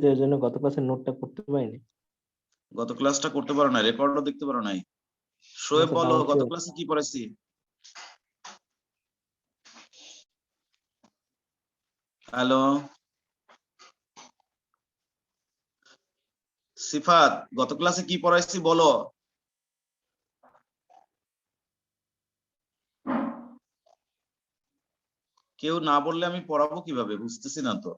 যে এর জন্য গত ক্লাসের নোটটা করতে পারিনি। গত ক্লাসটা করতে পারো না, রেকর্ডও দেখতে পারো নাই? শোয়েব বলো গত ক্লাসে কি পড়াইছি? হ্যালো সিফাত, গত ক্লাসে কি পড়াইছি বলো? কেউ না বললে আমি পড়াবো কিভাবে, বুঝতেছি না তো।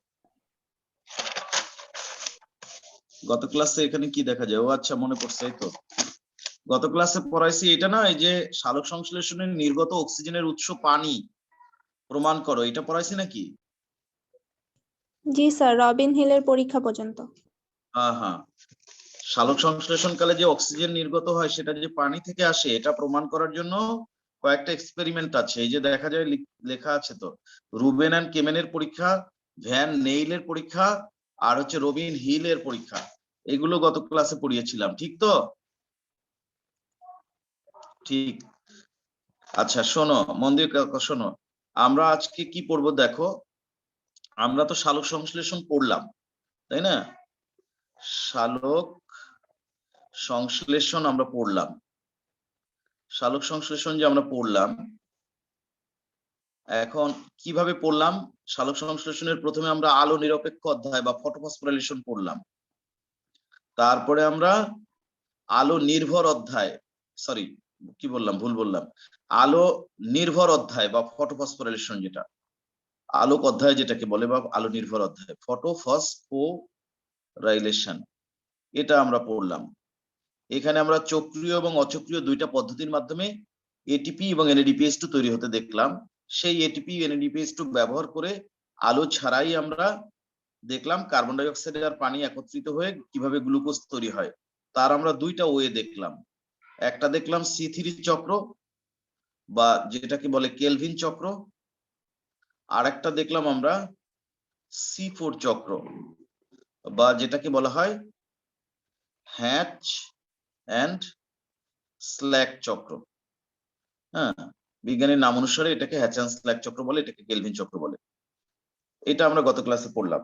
গত ক্লাসে এখানে কি দেখা যায়? ও আচ্ছা, মনে পড়ছে। তো গত ক্লাসে পড়াইছি এটা না, এই যে সালোক সংশ্লেষণের নির্গত অক্সিজেনের উৎস পানি প্রমাণ করো, এটা পড়াইছি নাকি? জি স্যার, রবিন হিলের পরীক্ষা পর্যন্ত। হ্যাঁ হ্যাঁ, সালোক সংশ্লেষণ কালে যে অক্সিজেন নির্গত হয় সেটা যে পানি থেকে আসে, এটা প্রমাণ করার জন্য কয়েকটা এক্সপেরিমেন্ট আছে। এই যে দেখা যায় লেখা আছে তো, রুবেন অ্যান্ড কেমেনের পরীক্ষা, ভ্যান নেইলের পরীক্ষা, আর হচ্ছে রবিন হিলের পরীক্ষা। এগুলো গত ক্লাসে পড়িয়েছিলাম, ঠিক তো? ঠিক। আচ্ছা শোনো, মন দিয়ে শোনো, আমরা আজকে কি পড়বো দেখো। আমরা তো সালোক সংশ্লেষণ পড়লাম, তাই না? সালোক সংশ্লেষণ আমরা পড়লাম। সালোক সংশ্লেষণ যে আমরা পড়লাম, এখন কিভাবে পড়লাম? সালোক সংশ্লেষণের প্রথমে আমরা আলো নিরপেক্ষ অধ্যায় বা ফটোফসফোরাইলেশন পড়লাম। তারপরে আমরা আলো নির্ভর অধ্যায়, সরি কি বললাম, ভুল বললাম, আলো নির্ভর অধ্যায় বা ফটোফসফোরাইলেশন, যেটা আলোক অধ্যায় যেটাকে বলে, বা আলো নির্ভর অধ্যায় ফটোফসফোরাইলেশন, এটা আমরা পড়লাম। এখানে আমরা চক্রীয় এবং অচক্রীয় দুইটা পদ্ধতির মাধ্যমে এটিপি এবং NADPH2 তৈরি হতে দেখলাম। সেই এটিপি NADPH2 ব্যবহার করে আলো ছাড়াই আমরা দেখলাম কার্বন ডাই অক্সাইড আর পানি একত্রিত হয়ে কিভাবে গ্লুকোজ তৈরি হয়। তার আমরা দুইটা ওয়ে দেখলাম। একটা দেখলাম C3 চক্র বা যেটাকে বলে কেলভিন চক্র, আর একটা দেখলাম আমরা C4 চক্র বা যেটাকে বলা হয় হ্যাচ অ্যান্ড স্ল্যাক চক্র। হ্যাঁ, বিজ্ঞানের নাম অনুসারে এটাকে হ্যাচ অ্যান্ড স্ল্যাক চক্র বলে, এটাকে কেলভিন চক্র বলে। এটা আমরা গত ক্লাসে পড়লাম,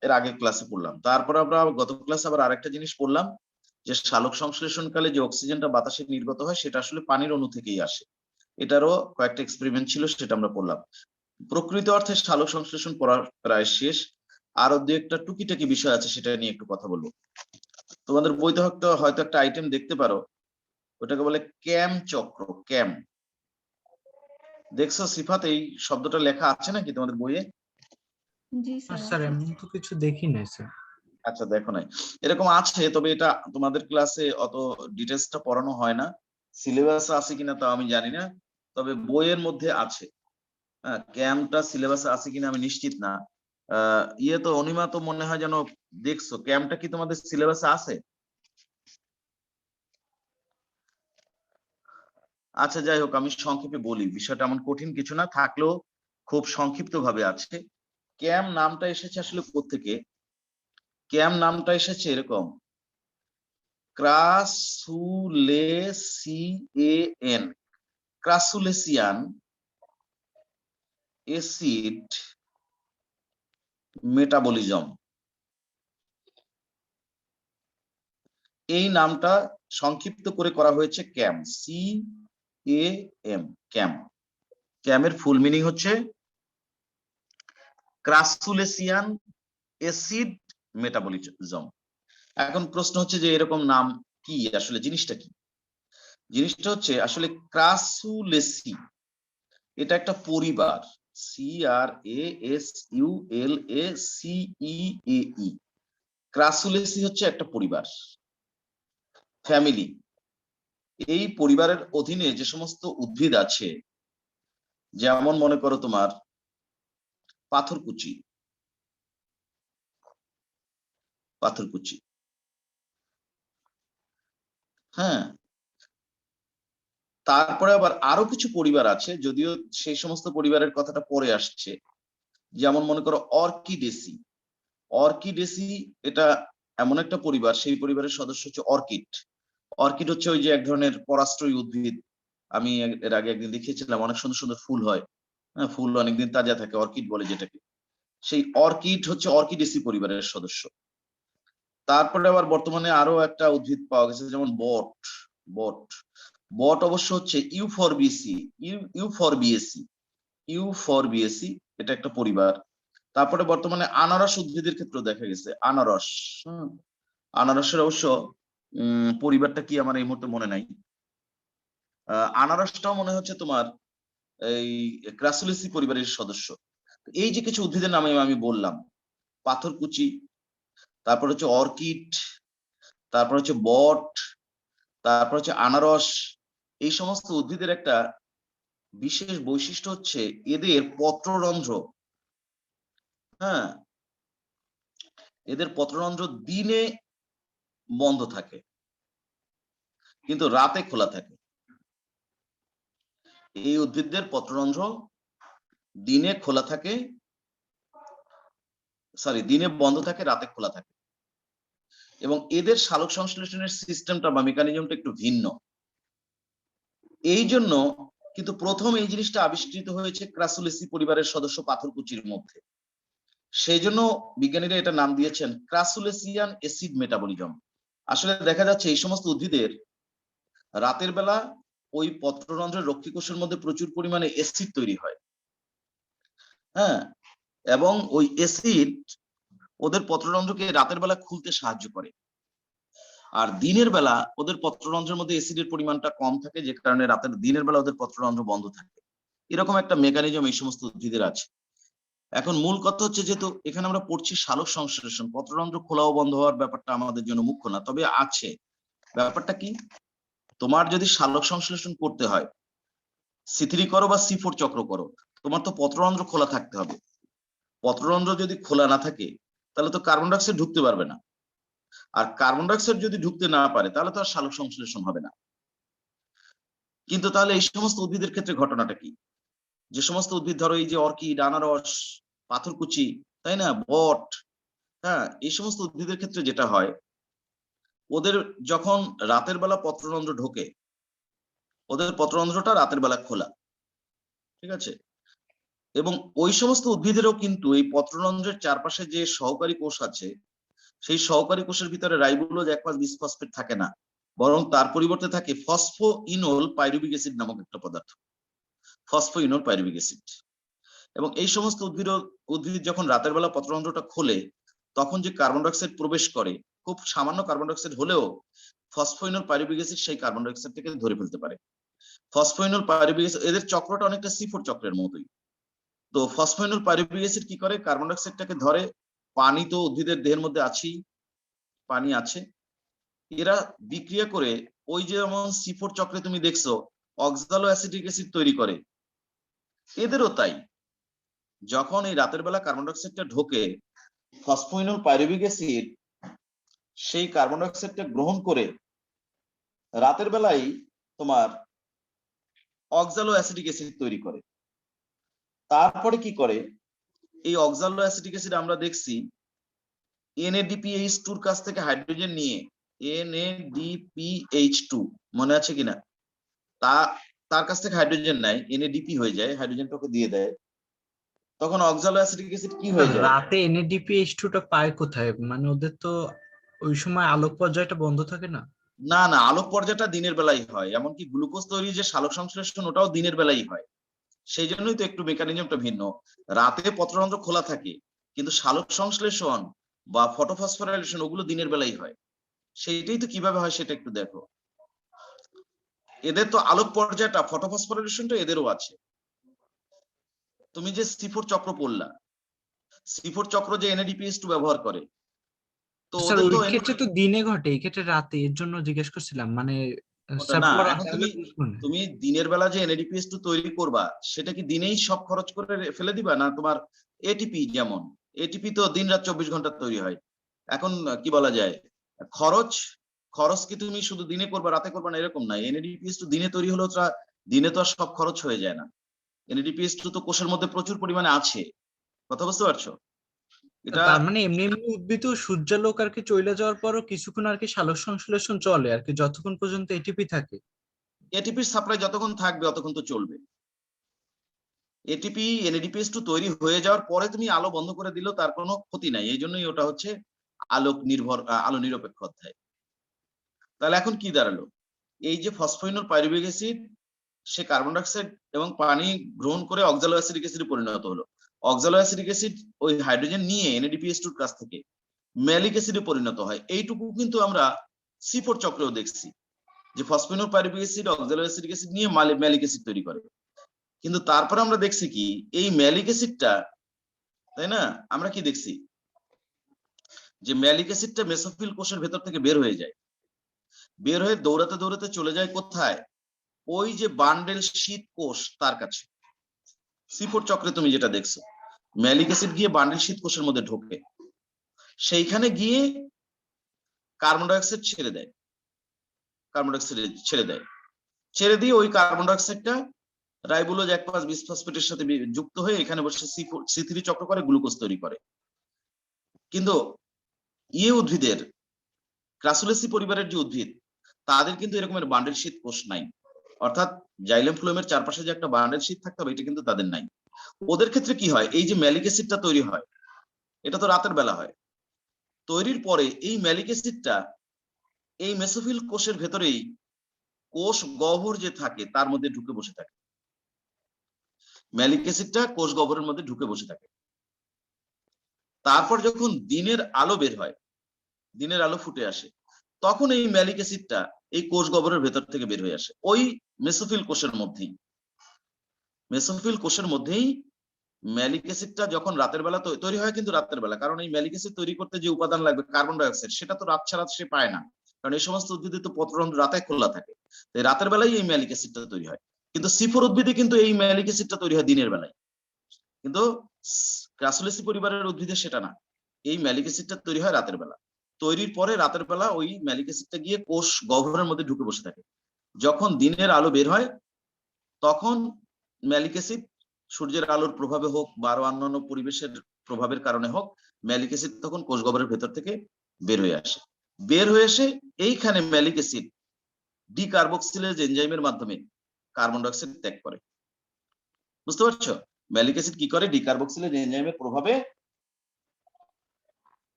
এর আগের ক্লাসে পড়লাম। তারপর আমরা গত ক্লাসে আবার আরেকটা জিনিস পড়লাম, যে সালোক সংশ্লেষণকালে যে অক্সিজেনটা বাতাসে নির্গত হয় সেটা আসলে পানির অণু থেকেই আসে। এটারও কয়েকটা এক্সপেরিমেন্ট ছিল, সেটা আমরা পড়লাম। প্রকৃত অর্থে সালোক সংশ্লেষণ পড়ার প্রায় শেষ। আরো দু একটা টুকিটাকি বিষয় আছে, সেটা নিয়ে একটু কথা বলবো। তোমাদের বইতে হয়তো একটা আইটেম দেখতে পারো, ওটাকে বলে ক্যাম চক্র। ক্যাম দেখছো সিফাত, এই শব্দটা লেখা আছে নাকি তোমাদের বইয়ে? জি স্যার, এমন তো কিছু দেখি নাই স্যার। আচ্ছা দেখো নাই, এরকম আছে, তবে এটা তোমাদের ক্লাসে অত ডিটেলসটা পড়ানো হয় না। সিলেবাসে আছে কিনা তা আমি জানি না, তবে বইয়ের মধ্যে আছে। হ্যাঁ, ক্যাম্পটা সিলেবাসে আছে কিনা আমি নিশ্চিত না। ইয়ে তো অনিমা তো মনে হয় যেন দেখছো, ক্যাম্পটা কি তোমাদের সিলেবাসে আছে? আচ্ছা যাই হোক, আমি সংক্ষেপে বলি, বিষয়টা এমন কঠিন কিছু না, থাকলেও খুব সংক্ষিপ্ত ভাবে আছে। ক্যাম নামটা এসেছে আসলে কোত্থেকে? ক্যাম নামটা এসেছে এরকম, ক্রাসুলেসিয়ান, ক্রাসুলেসিয়ান অ্যাসিড মেটাবলিজম, এই নামটা সংক্ষিপ্ত করে করা হয়েছে ক্যাম, CAM, ক্যাম। ক্যামের ফুল মিনিং হচ্ছে ক্রাসুলেসিয়ান অ্যাসিড মেটাবলিজম। এখন প্রশ্ন হচ্ছে যে এরকম নাম কি, আসলে জিনিসটা কি? জিনিসটা হচ্ছে আসলে ক্রাসুলেসি, এটা একটা পরিবার, CRASULACEAE, ক্রাসুলেসি হচ্ছে একটা পরিবার, ফ্যামিলি। এই পরিবারের অধীনে যে সমস্ত উদ্ভিদ আছে, যেমন মনে করো তোমার পাথরকুচি, পাথরকুচি, হ্যাঁ, তারপরে আবার আরো কিছু পরিবার আছে, যদিও সেই সমস্ত পরিবারের কথাটা পরে আসছে। যেমন মনে করো অর্কিডেসি, অর্কিডেসি এটা এমন একটা পরিবার, সেই পরিবারের সদস্য হচ্ছে অর্কিড। অর্কিড হচ্ছে ওই যে এক ধরনের পরাশ্রয়ী উদ্ভিদ, আমি এর আগে একদিন দেখিয়েছিলাম, অনেক সুন্দর সুন্দর ফুল হয়, হ্যাঁ, ফুল অনেকদিন তাজা থাকে, অর্কিড বলে যেটাকে। সেই অর্কিড হচ্ছে অর্কিডেসি পরিবারের সদস্য। তারপরে আবার বর্তমানে আরো একটা উদ্ভিদ পাওয়া গেছে, যেমন বট। বট বট অবশ্য হচ্ছে ইউফরবিসি, ইউফরবিএসি, এটা একটা পরিবার। তারপরে বর্তমানে আনারস উদ্ভিদের ক্ষেত্রে দেখা গেছে, আনারস। আনারসের অবশ্য পরিবারটা কি আমার এই মুহূর্তে মনে নাই। আনারসটাও মনে হচ্ছে তোমার এই ক্রাসুলিসি পরিবারের সদস্য। এই যে কিছু উদ্ভিদের নামে আমি বললাম, পাথরকুচি, তারপর হচ্ছে অর্কিড, তারপর হচ্ছে বট, তারপর হচ্ছে আনারস। এই সমস্ত উদ্ভিদের একটা বিশেষ বৈশিষ্ট্য হচ্ছে এদের পত্ররন্ধ্র, হ্যাঁ, এদের পত্ররন্ধ্র দিনে বন্ধ থাকে কিন্তু রাতে খোলা থাকে। এই উদ্ভিদদের পত্ররন্ধ্র দিনে খোলা থাকে, দিনে বন্ধ থাকে, রাতে খোলা থাকে। এবং এদের সালোক সংশ্লেষণের সিস্টেমটা বা মেকানিজমটা একটু ভিন্ন। এই জন্য কিন্তু প্রথম এই জিনিসটা আবিষ্কৃত হয়েছে ক্রাসুলেসি পরিবারের সদস্য পাথরকুচির মধ্যে। সেই জন্য বিজ্ঞানীরা এটা নাম দিয়েছেন ক্রাসুলেসিয়ান অ্যাসিড মেটাবলিজম। আসলে দেখা যাচ্ছে এই সমস্ত উদ্ভিদের রাতের বেলা ওই পত্ররন্ধ্রের রক্ষীকোষের মধ্যে প্রচুর পরিমাণে অ্যাসিড তৈরি হয়, হ্যাঁ, এবং ওই অ্যাসিড ওদের পত্ররন্ধ্রকে রাতের বেলা খুলতে সাহায্য করে। আর দিনের বেলা ওদের পত্ররন্ধ্রের মধ্যে অ্যাসিডের পরিমাণটা কম থাকে, যে কারণে দিনের বেলা ওদের পত্ররন্ধ্র বন্ধ থাকে। এরকম একটা মেকানিজম এই সমস্ত উদ্ভিদের আছে। এখন মূল কথা হচ্ছে, যেহেতু এখানে আমরা পড়ছি সালোক সংশ্লেষণ, পত্ররন্ধ্র খোলা ও বন্ধ হওয়ার ব্যাপারটা আমাদের জন্য মুখ্য না, তবে আছে। ব্যাপারটা কি, তোমার যদি সালোক সংশ্লেষণ করতে হয়, C3 করো বা C4 চক্র করো, তোমার তো পত্ররন্ধ্র খোলা থাকতে হবে। পত্ররন্ধ্র যদি খোলা না থাকে তাহলে তো কার্বন ডাইঅক্সাইড ঢুকতে পারবে না, আর কার্বন ডাইঅক্সাইড যদি ঢুকতে না পারে তাহলে তো আর সালোক সংশ্লেষণ হবে না। কিন্তু তাহলে এই সমস্ত উদ্ভিদের ক্ষেত্রে ঘটনাটা কি, যে সমস্ত উদ্ভিদ ধরো এই যে অর্কিড, আনারস, পাথরকুচি, তাই না, বট, হ্যাঁ, এই সমস্ত উদ্ভিদের ক্ষেত্রে যেটা হয়, ওদের যখন রাতের বেলা পত্ররন্ধ্র ঢোকে, ওদের পত্ররন্ধ্রটা রাতের বেলা খোলা, ঠিক আছে। এবং ওই সমস্ত উদ্ভিদেরও কিন্তু এই পত্ররন্ধ্রের চারপাশে যে সহকারী কোষ আছে, সেই সহকারী কোষের ভিতরে রাইবোলোজ, একপাশ বিসফসফেট থাকে না, বরং তার পরিবর্তে থাকে ফসফোইনোল পাইরুভিক অ্যাসিড নামক একটা পদার্থ, ফসফোইনোল পাইরুভিক অ্যাসিড। এবং এই সমস্ত উদ্ভিদ যখন রাতের বেলা পত্ররন্ধ্রটা খোলে, তখন যে কার্বন ডাইঅক্সাইড প্রবেশ করে, খুব সামান্য কার্বন ডাইঅক্সাইড হলেও ফসফোইনোল পাইরুভিক অ্যাসিড সেই কার্বন ডাইঅক্সাইডটাকে ধরে ফেলতে পারে। ফসফোইনোল পাইরুভিক অ্যাসিড, এদের চক্রটা অনেকটা C4 চক্রের মতোই। তো ফসফোইনোল পাইরুভিক অ্যাসিড কি করে, কার্বন ডাইঅক্সাইডটাকে ধরে। পানি তো উদ্ভিদের দেহের মধ্যে আছেই, পানি আছে, এরা বিক্রিয়া করে ওই যে যেমন C4 চক্রে তুমি দেখছো অক্সালো অ্যাসিটিক অ্যাসিড তৈরি করে, এদেরও তাই। যখন এই রাতের বেলা কার্বন ডাইঅক্সাইডটা ঢোকে, ফসফোইনোল পাইরুভিক অ্যাসিড সেই কার্বন ডাইঅক্সাইডটা গ্রহণ করে রাতের বেলায় তোমার অক্সালো অ্যাসিটিক অ্যাসিড তৈরি করে। তারপরে কি করে, এই অক্সালো অ্যাসিটিক অ্যাসিড আমরা দেখছি NADPH2 এর কাছ থেকে হাইড্রোজেন নিয়ে, NADPH2 মনে আছে কিনা, তার কাছ থেকে হাইড্রোজেন নাই, NADP হয়ে যায়, হাইড্রোজেনটাকে দিয়ে দেয়, তখন অক্সালো অ্যাসিটিক অ্যাসিড কি হয়ে যায়। রাতে NADPH2 টা পায় কোথায়? মানে ওদের তো ওই সময় আলোক পর্যায়টা বন্ধ থাকে না। না না, আলোক পর্যায়টা দিনের বেলায় হয়, এমনকি গ্লুকোজ তৈরি যে সালোক সংশ্লেষণ ওটাও দিনের বেলায় হয়। সেই জন্যই তো একটু মেকানিজমটা ভিন্ন। রাতে পত্ররন্ধ্র খোলা থাকে, কিন্তু সালোক সংশ্লেষণ বা ফটোফসফোরাইলেশন ওগুলো দিনের বেলায় হয়। সেইটাই তো কিভাবে হয় সেটা একটু দেখো। এদের তো আলোক পর্যায়টা, ফটোফসফোরাইলেশনটা এদেরও আছে। তুমি যে C4 চক্র পড়লা, C4 চক্র যে NADPH2 ব্যবহার করে, তো স্যার ওদের ওই তো ক্ষেত্রে তো দিনে ঘটে, এই ক্ষেত্রে রাতে, এর জন্য জিজ্ঞেস করছিলাম। মানে ওটা না, এখন তাহলে বুঝবো না। তুমি দিনের বেলা যে NADPH2 তৈরি করবা, সেটা কি দিনেই সব খরচ করে ফেলে দিবা না? তোমার ATP, যেমন ATP তো দিন রাত 24 ঘন্টা তৈরি হয়। এখন কি বলা যায়, খরচ খরচ কি তুমি শুধু দিনে করবা রাতে করবা না এরকম না। NADPH2 দিনে তৈরি হলেও দিনে তো আর সব খরচ হয়ে যায় না। NADPH2 তো কোষের মধ্যে প্রচুর পরিমাণে আছে, কথা বুঝতে পারছো? এটা তার মানে এমনি এমনি উদ্ভিদ সূর্যালোক আর কি চলে যাওয়ার পরও কিছুক্ষণ আর কি সালোক সংশ্লেষণ চলে আর কি, যতক্ষণ পর্যন্ত এটিপি থাকে। এটিপির সাপ্লাই যতক্ষণ থাকবে ততক্ষণ তো চলবে। NADPH2 তৈরি হয়ে যাওয়ার পরে তুমি আলো বন্ধ করে দিলেও তার কোনো ক্ষতি নাই। এই জন্যই ওটা হচ্ছে আলো নিরপেক্ষ অধ্যায়। তাহলে এখন কি দাঁড়ালো, এই যে ফসফোইনল পাইরুভিক অ্যাসিড সে কার্বন ডাইঅক্সাইড এবং পানি গ্রহণ করে অক্সালো অ্যাসিডিক অ্যাসিডে পরিণত হলো। অক্সালো অ্যাসিডিক অ্যাসিড ওই হাইড্রোজেন নিয়ে NADPH2 এর কাছ থেকে ম্যালিক অ্যাসিডে পরিণত হয়। এইটুকু কিন্তু আমরা C4 চক্রেও দেখছি যে ফসফোইনল পাইরুভিক অ্যাসিড অক্সালো অ্যাসিডিক অ্যাসিড নিয়ে ম্যালিক অ্যাসিড তৈরি করে। কিন্তু তারপরে আমরা দেখছি কি এই ম্যালিক অ্যাসিডটা, তাই না, আমরা কি দেখছি যে ম্যালিক অ্যাসিডটা মেসোফিল কোষের ভেতর থেকে বের হয়ে যায়, বের হয়ে দৌড়াতে দৌড়াতে চলে যায় কোথায়, ওই যে বান্ডেল শীত কোষ তার কাছে। C4 চক্রে তুমি যেটা দেখছো ম্যালিক অ্যাসিড গিয়ে বান্ডেল শীত কোষের মধ্যে ঢোকে, সেইখানে গিয়ে কার্বন ডাইঅক্সাইড ছেড়ে দেয়, ছেড়ে দিয়ে ওই কার্বন ডাইঅক্সাইডটা রাইবোলোজ 1,5 বিসফসফেটের সাথে যুক্ত হয়ে এখানে বসে C3 চক্র করে গ্লুকোজ তৈরি করে। কিন্তু উদ্ভিদের ক্রাসুলেসি পরিবারের যে উদ্ভিদ তাদের কিন্তু এরকমের বান্ডেল শীত কোষ নাই, অর্থাৎ জাইলেম ফ্লোয়েমের চারপাশে যে একটা বান্ডেল শীত থাকতে হবে এটা কিন্তু তাদের নাই। ওদের ক্ষেত্রে কি হয়, এই যে ম্যালিক অ্যাসিডটা তৈরি হয় এটা তো রাতের বেলা হয়, তৈরির পরে এই ম্যালিক অ্যাসিডটা এই মেসোফিল কোষের ভেতরেই কোষ গহ্বর যে থাকে তার মধ্যে ঢুকে বসে থাকে, ম্যালিক অ্যাসিডটা কোষ গহ্বরের মধ্যে ঢুকে বসে থাকে। তারপর যখন দিনের আলো বের হয়, দিনের আলো ফুটে আসে, তখন এই ম্যালিক অ্যাসিডটা এই কোষ গহ্বরের ভেতর থেকে বের হয়ে আসে ওই মেসোফিল কোষের মধ্যেই ম্যালিক অ্যাসিডটা যখন রাতের বেলা তৈরি হয়, কিন্তু রাতের বেলা, কারণ এই ম্যালিক অ্যাসিড তৈরি করতে যে উপাদান লাগবে কার্বন ডাইঅক্সাইড সেটা তো রাত ছাড়া সে পায় না, কারণ এই সমস্ত উদ্ভিদে তো পত্ররন্ধ্র রাতে খোলা থাকে, তাই রাতের বেলায় এই ম্যালিক অ্যাসিডটা তৈরি হয়। কিন্তু C4 উদ্ভিদে কিন্তু এই ম্যালিক অ্যাসিডটা তৈরি হয় দিনের বেলায়, কিন্তু ক্রাসুলেসি পরিবারের উদ্ভিদে সেটা না, এই ম্যালিক অ্যাসিডটা তৈরি হয় রাতের বেলা। তৈরির পরে রাতের বেলা ওই ম্যালিক অ্যাসিডটা গিয়ে কোষ গহ্বরের মধ্যে ঢুকে বসে থাকে। যখন দিনের আলো বের হয় তখন ম্যালিক অ্যাসিড সূর্যের আলোর প্রভাবে হোক বা আরো অন্যান্য পরিবেশের প্রভাবের কারণে হোক, ম্যালিক অ্যাসিড তখন কোষ গহ্বরের ভেতর থেকে বের হয়ে আসে। বের হয়ে এসে এইখানে ম্যালিক অ্যাসিড ডিকার্বক্সিলেজ এনজাইমের মাধ্যমে কার্বন ডাইঅক্সাইড ত্যাগ করে। বুঝতে পারছো, ম্যালিক অ্যাসিড কি করে, ডিকার্বক্সিলেজ এনজাইমের প্রভাবে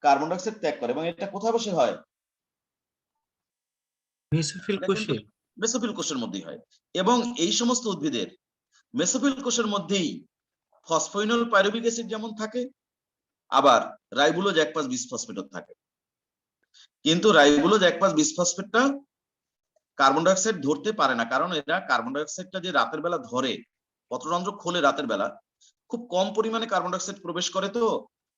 কার্বন ডাইঅক্সাইড ত্যাগ করে, এবং এটা কোথায় বসে হয়, মেসোফিল কোষের মধ্যেই হয়। এবং এই সমস্ত উদ্ভিদের মেসোফিল কোষের মধ্যেই ফসফোইনল পাইরুভিক অ্যাসিড যেমন থাকে, আবার রাইবোলোজ 1,5 বিসফসফেটও থাকে। কিন্তু রাইবোলোজ 1,5 বিসফসফেটটা কার্বন ডাইঅক্সাইড ধরতে পারে না, কারণ এরা কার্বন ডাইঅক্সাইডটা যে রাতের বেলা ধরে, পত্ররন্ধ্র খোলে রাতের বেলা, খুব কম পরিমাণে কার্বন ডাইঅক্সাইড প্রবেশ করে, তো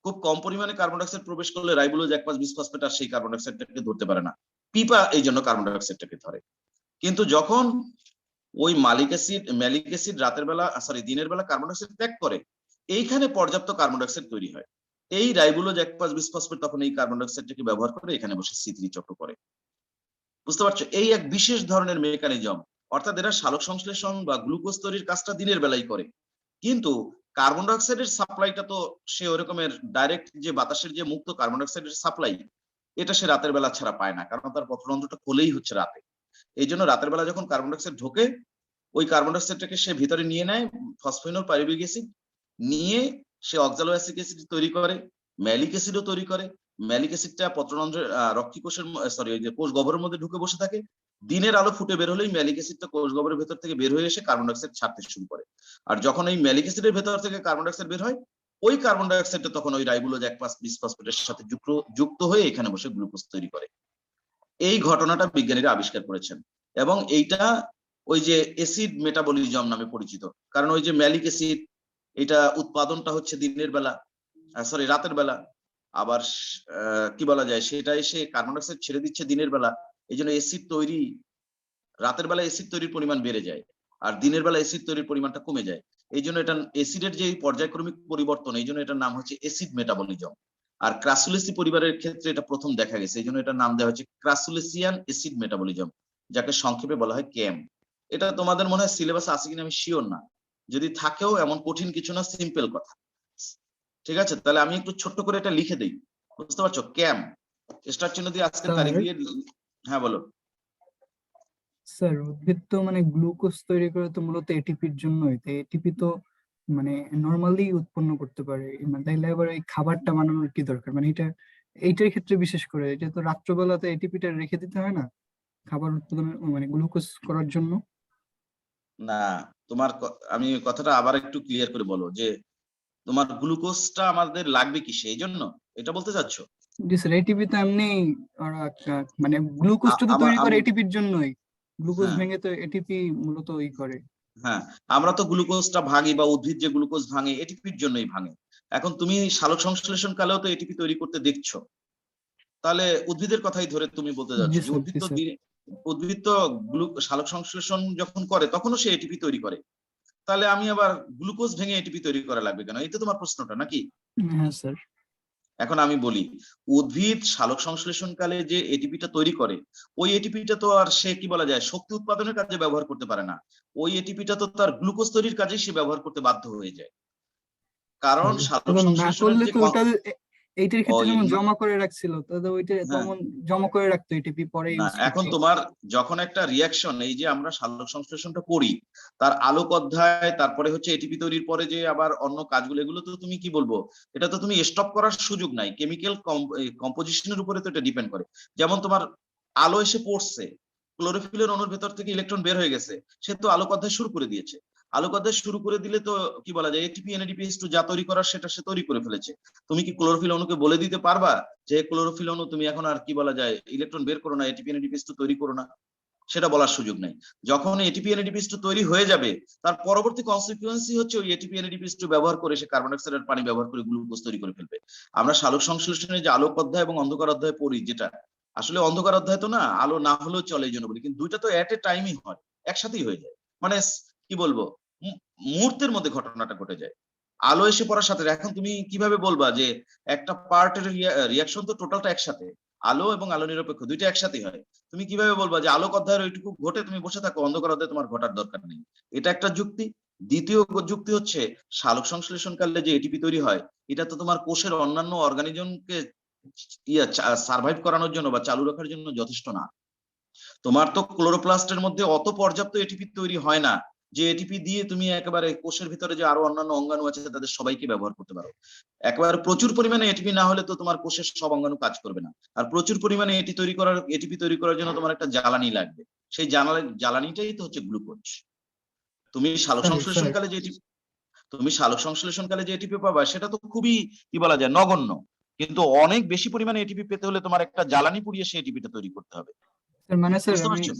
খুব কম পরিমাণে কার্বন ডাইঅক্সাইড প্রবেশ করলে রাইবোলোজ 1,5 বিসফসফেট আর সেই কার্বন ডাইঅক্সাইডটাকে ধরতে পারে না, পিপা এই জন্য কার্বন ডাইঅক্সাইডটাকে ধরে। কিন্তু যখন ওই ম্যালিক অ্যাসিড রাতের বেলা দিনের বেলা কার্বন ডাইঅক্সাইড ত্যাগ করে, এইখানে পর্যাপ্ত কার্বন ডাইঅক্সাইড তৈরি হয়, এই রাইবোলোজ 1,5 বিসফসফেট তখন এই কার্বন ডাইঅক্সাইডটাকে ব্যবহার করে এখানে বসে C3 চক্র করে। বুঝতে পারছো, এই এক বিশেষ ধরনের মেকানিজম, অর্থাৎ এরা সালোক সংশ্লেষণ বা গ্লুকোজ তৈরির কাজটা দিনের বেলায় করে, কিন্তু কার্বন ডাইঅক্সাইডের সাপ্লাইটা তো সে ওরকমের ডাইরেক্ট যে বাতাসের যে মুক্ত কার্বন ডাইঅক্সাইডের সাপ্লাই, এটা সে রাতের বেলা ছাড়া পায় না, কারণ তার পত্ররন্ধ্রটা খোলেই হচ্ছে রাতে। এই জন্য রাতের বেলা যখন কার্বন ডাইঅক্সাইড ঢোকে, ওই কার্বন ডাইঅক্সাইডটাকে সে ভিতরে নিয়ে নেয়, ফসফোইনল পাইরুভিক অ্যাসিড নিয়ে সে অক্সালো অ্যাসিড তৈরি করে, ম্যালিক অ্যাসিডও তৈরি করে। ম্যালিক অ্যাসিডটা পত্ররন্ধ্রের রক্ষী কোষের ওই যে কোষ গহ্বরের মধ্যে ঢুকে বসে থাকে, দিনের আলো ফুটে বের হলেই ম্যালিক অ্যাসিডটা কোষ গহ্বরের ভেতর থেকে বের হয়ে এসে কার্বন ডাইঅক্সাইড ছাড়তে শুরু করে। আর যখন এই ম্যালিক অ্যাসিডের ভেতর থেকে কার্বন ডাইঅক্সাইড বের হয়, ওই কার্বন ডাইঅক্সাইডটা তখন ওই রাইবোলোজ 1,5 বিসফসফেটের সাথে যুক্ত হয়ে এখানে বসে গ্লুকোজ তৈরি করে। এই ঘটনাটা বিজ্ঞানীরা আবিষ্কার করেছেন, এবং এইটা ওই যে অ্যাসিড মেটাবলিজম নামে পরিচিত, কারণ ওই যে ম্যালিক অ্যাসিড এটা উৎপাদনটা হচ্ছে দিনের বেলা, রাতের বেলা, আবার কি বলা যায়, সেটা এসে কার্বন ডাইঅক্সাইড ছেড়ে দিচ্ছে দিনের বেলা, এই জন্য অ্যাসিড তৈরি, রাতের বেলা অ্যাসিড তৈরির পরিমাণ বেড়ে যায় আর দিনের বেলা অ্যাসিড তৈরির পরিমাণটা কমে যায়। এই জন্য এটা অ্যাসিডের যে পর্যায়ক্রমিক পরিবর্তন, এই জন্য এটার নাম হচ্ছে অ্যাসিড মেটাবলিজম। আর ক্রাসুলেসি পরিবারের ক্ষেত্রে এটা প্রথম দেখা গেছে, এই জন্য এটার নাম দেওয়া হচ্ছে ক্রাসুলেসিয়ান অ্যাসিড মেটাবলিজম, যাকে সংক্ষেপে বলা হয় ক্যাম। এটা তোমাদের মনে হয় সিলেবাসে আছে কিনা আমি শিওর না, যদি থাকেও এমন কঠিন কিছু না, সিম্পল কথা। ঠিক আছে, তাহলে আমি একটু ছোট্ট করে এটা লিখে দেই, বুঝতে পারছো, ক্যাম স্টার চিহ্ন দিয়ে আজকে তারিখ দিয়ে। হ্যাঁ বলো। স্যার, উদ্ভিদ তো মানে গ্লুকোজ তৈরি করে তো মূলত এটিপির জন্যই, তো এটিপি তো মানে নরমালি উৎপন্ন করতে পারে, মানে তাইলে আবার এই খাবারটা বানানোর কি দরকার, মানে এটা এইটার ক্ষেত্রে বিশেষ করে এটা তো রাত্রবেলাতে এটিপিটা রেখে দিতে হয় না খাবার উৎপাদনের মানে গ্লুকোজ করার জন্য। না, আমি কথাটা আবার একটু ক্লিয়ার করে বলো যে তোমার গ্লুকোজটা আমাদের লাগবে কি সেই জন্য, এটা বলতে চাচ্ছ? জি স্যার, এটিপি তো এমনি ওরা মানে গ্লুকোজটা তো আমার তৈরি করে এটিপির জন্যই, গ্লুকোজ হ্যাঁ, ভেঙে তো এটিপি মূলত ই করে। হ্যাঁ, আমরা তো গ্লুকোজটা ভাঙি বা উদ্ভিদ যে গ্লুকোজ ভাঙে এটিপির জন্যই ভাঙে। এখন তুমি সালোক সংশ্লেষণ কালেও তো এটিপি তৈরি করতে দেখছো, তাহলে উদ্ভিদের কথাই ধরে তুমি বলতে যাচ্ছ জি যে স্যার, জি স্যার। উদ্ভিদ তো সালোক সংশ্লেষণ যখন করে তখনও সে এটিপি তৈরি করে, তাহলে আমি আবার গ্লুকোজ ভেঙে এটিপি তৈরি করা লাগবে কেন? এই তো তোমার প্রশ্নটা নাকি? হ্যাঁ স্যার। এখন আমি বলি, উদ্ভিদ সালোক সংশ্লেষণ কালে যে এটিপিটা তৈরি করে, ওই এটিপিটা তো আর সে কি বলা যায় শক্তি উৎপাদনের কাজে ব্যবহার করতে পারে না। ওই এটিপিটা তো তার গ্লুকোজ তৈরির কাজে সে ব্যবহার করতে বাধ্য হয়ে যায়, কারণ সালোক এবং না সংশ্লেষণের করলে যে তো ওটা এইটার ক্ষেত্রে ওই যেমন জমা করে রাখছিল তাহলে ওইটা হ্যাঁ, তেমন জমা করে রাখতো এটিপি পরে না ইউজ এখন করতো। তোমার যখন একটা রিয়াকশন, এই যে আমরা সালোক সংশ্লেষণটা করি, তার আলোক অধ্যায়, তারপরে হচ্ছে এটিপি তৈরির পরে যে আবার অন্য কাজগুলো, এগুলো তো তুমি কি বলবো, এটা তো তুমি স্টপ করার সুযোগ নাই, কেমিক্যাল কম্পোজিশনের উপরে তো এটা ডিপেন্ড করে। যেমন তোমার আলো এসে পড়ছে, ক্লোরোফিলের অণুর ভেতর থেকে ইলেকট্রন বের হয়ে গেছে, সে তো আলোক অধ্যায় শুরু করে দিয়েছে। আলোক অধ্যায় শুরু করে দিলে তো কি বলা যায় এটিপি এনএডিপিএস2 যা তৈরি করার সেটা সে তৈরি করে ফেলেছে। তুমি কি ক্লোরোফিল অণুকে বলে দিতে পারবা যে ক্লোরোফিল অণু তুমি এখন আর কি বলা যায় ইলেকট্রন বের করো না, এটিপি এনএডিপিএস2 তৈরি করো না? সেটা বলার সুযোগ নাই। যখন এটিপি এনএডিপিএস2 তৈরি হয়ে যাবে, তার পরবর্তী কনসিকুয়েন্সই হচ্ছে ওই এটিপি এনএডিপিএস2 ব্যবহার করে সে কার্বন ডাইঅক্সাইড আর পানি ব্যবহার করে গ্লুকোজ তৈরি করে ফেলবে। আমরা সালোক সংশ্লেষণে যে আলোক অধ্যায় এবং অন্ধকার অধ্যায় পড়ি, যেটা আসলে অন্ধকার অধ্যায় তো না, আলো না হলেও চলে এই জন্য বলি, কিন্তু দুইটা তো এট এ টাইমই হয়, একসাথেই হয়ে যায়। মানে কি বলবো, মুহূর্তের মধ্যে ঘটনাটা ঘটে যায়। আলো এসে পড়ার সাথে এখন তুমি কিভাবে বলবা যে একটা পার্টের রিয়াকশন তো টোটালটা একসাথে, আলো এবং আলো নিরপেক্ষ দুইটা একসাথেই হয়। তুমি কিভাবে বলবা যে আলোক অধ্যায়ের ওইটুকু ঘটে তুমি বসে থাকো, অন্ধকার অধ্যায়ে তোমার ঘটার দরকার নেই? এটা একটা যুক্তি। দ্বিতীয় যুক্তি হচ্ছে সালোক সংশ্লেষণ কালে যে এটিপি তৈরি হয়, এটা তো তোমার কোষের অন্যান্য অর্গানিজমকে সার্ভাইভ করানোর জন্য বা চালু রাখার জন্য যথেষ্ট না। তোমার তো ক্লোরোপ্লাস্টের মধ্যে অত পর্যাপ্ত এটিপি তৈরি হয় না যে এটিপি দিয়ে তুমি একেবারে কোষের ভিতরে যে আরো অন্যান্য অঙ্গাণু আছে তাদের সবাইকে ব্যবহার করতে পারো। একেবারে প্রচুর পরিমাণে এটিপি না হলে তো তোমার কোষের সব অঙ্গাণু কাজ করবে না। আর প্রচুর পরিমাণে এটিপি তৈরি করার জন্য তোমার একটা জ্বালানি লাগবে, সেই জ্বালানিটাই তো হচ্ছে গ্লুকোজ। তুমি সালোক স্যার স্যার সংশ্লেষণকালে যে সালোক সংশ্লেষণকালে যে এটিপি পাবা সেটা তো খুবই কি বলা যায় নগণ্য, কিন্তু অনেক বেশি পরিমাণে এটিপি পেতে হলে তোমার একটা জ্বালানি পুড়িয়ে সেই এটিপিটা তৈরি করতে হবে। স্যার মানে স্যার বুঝতে আমি পারছো?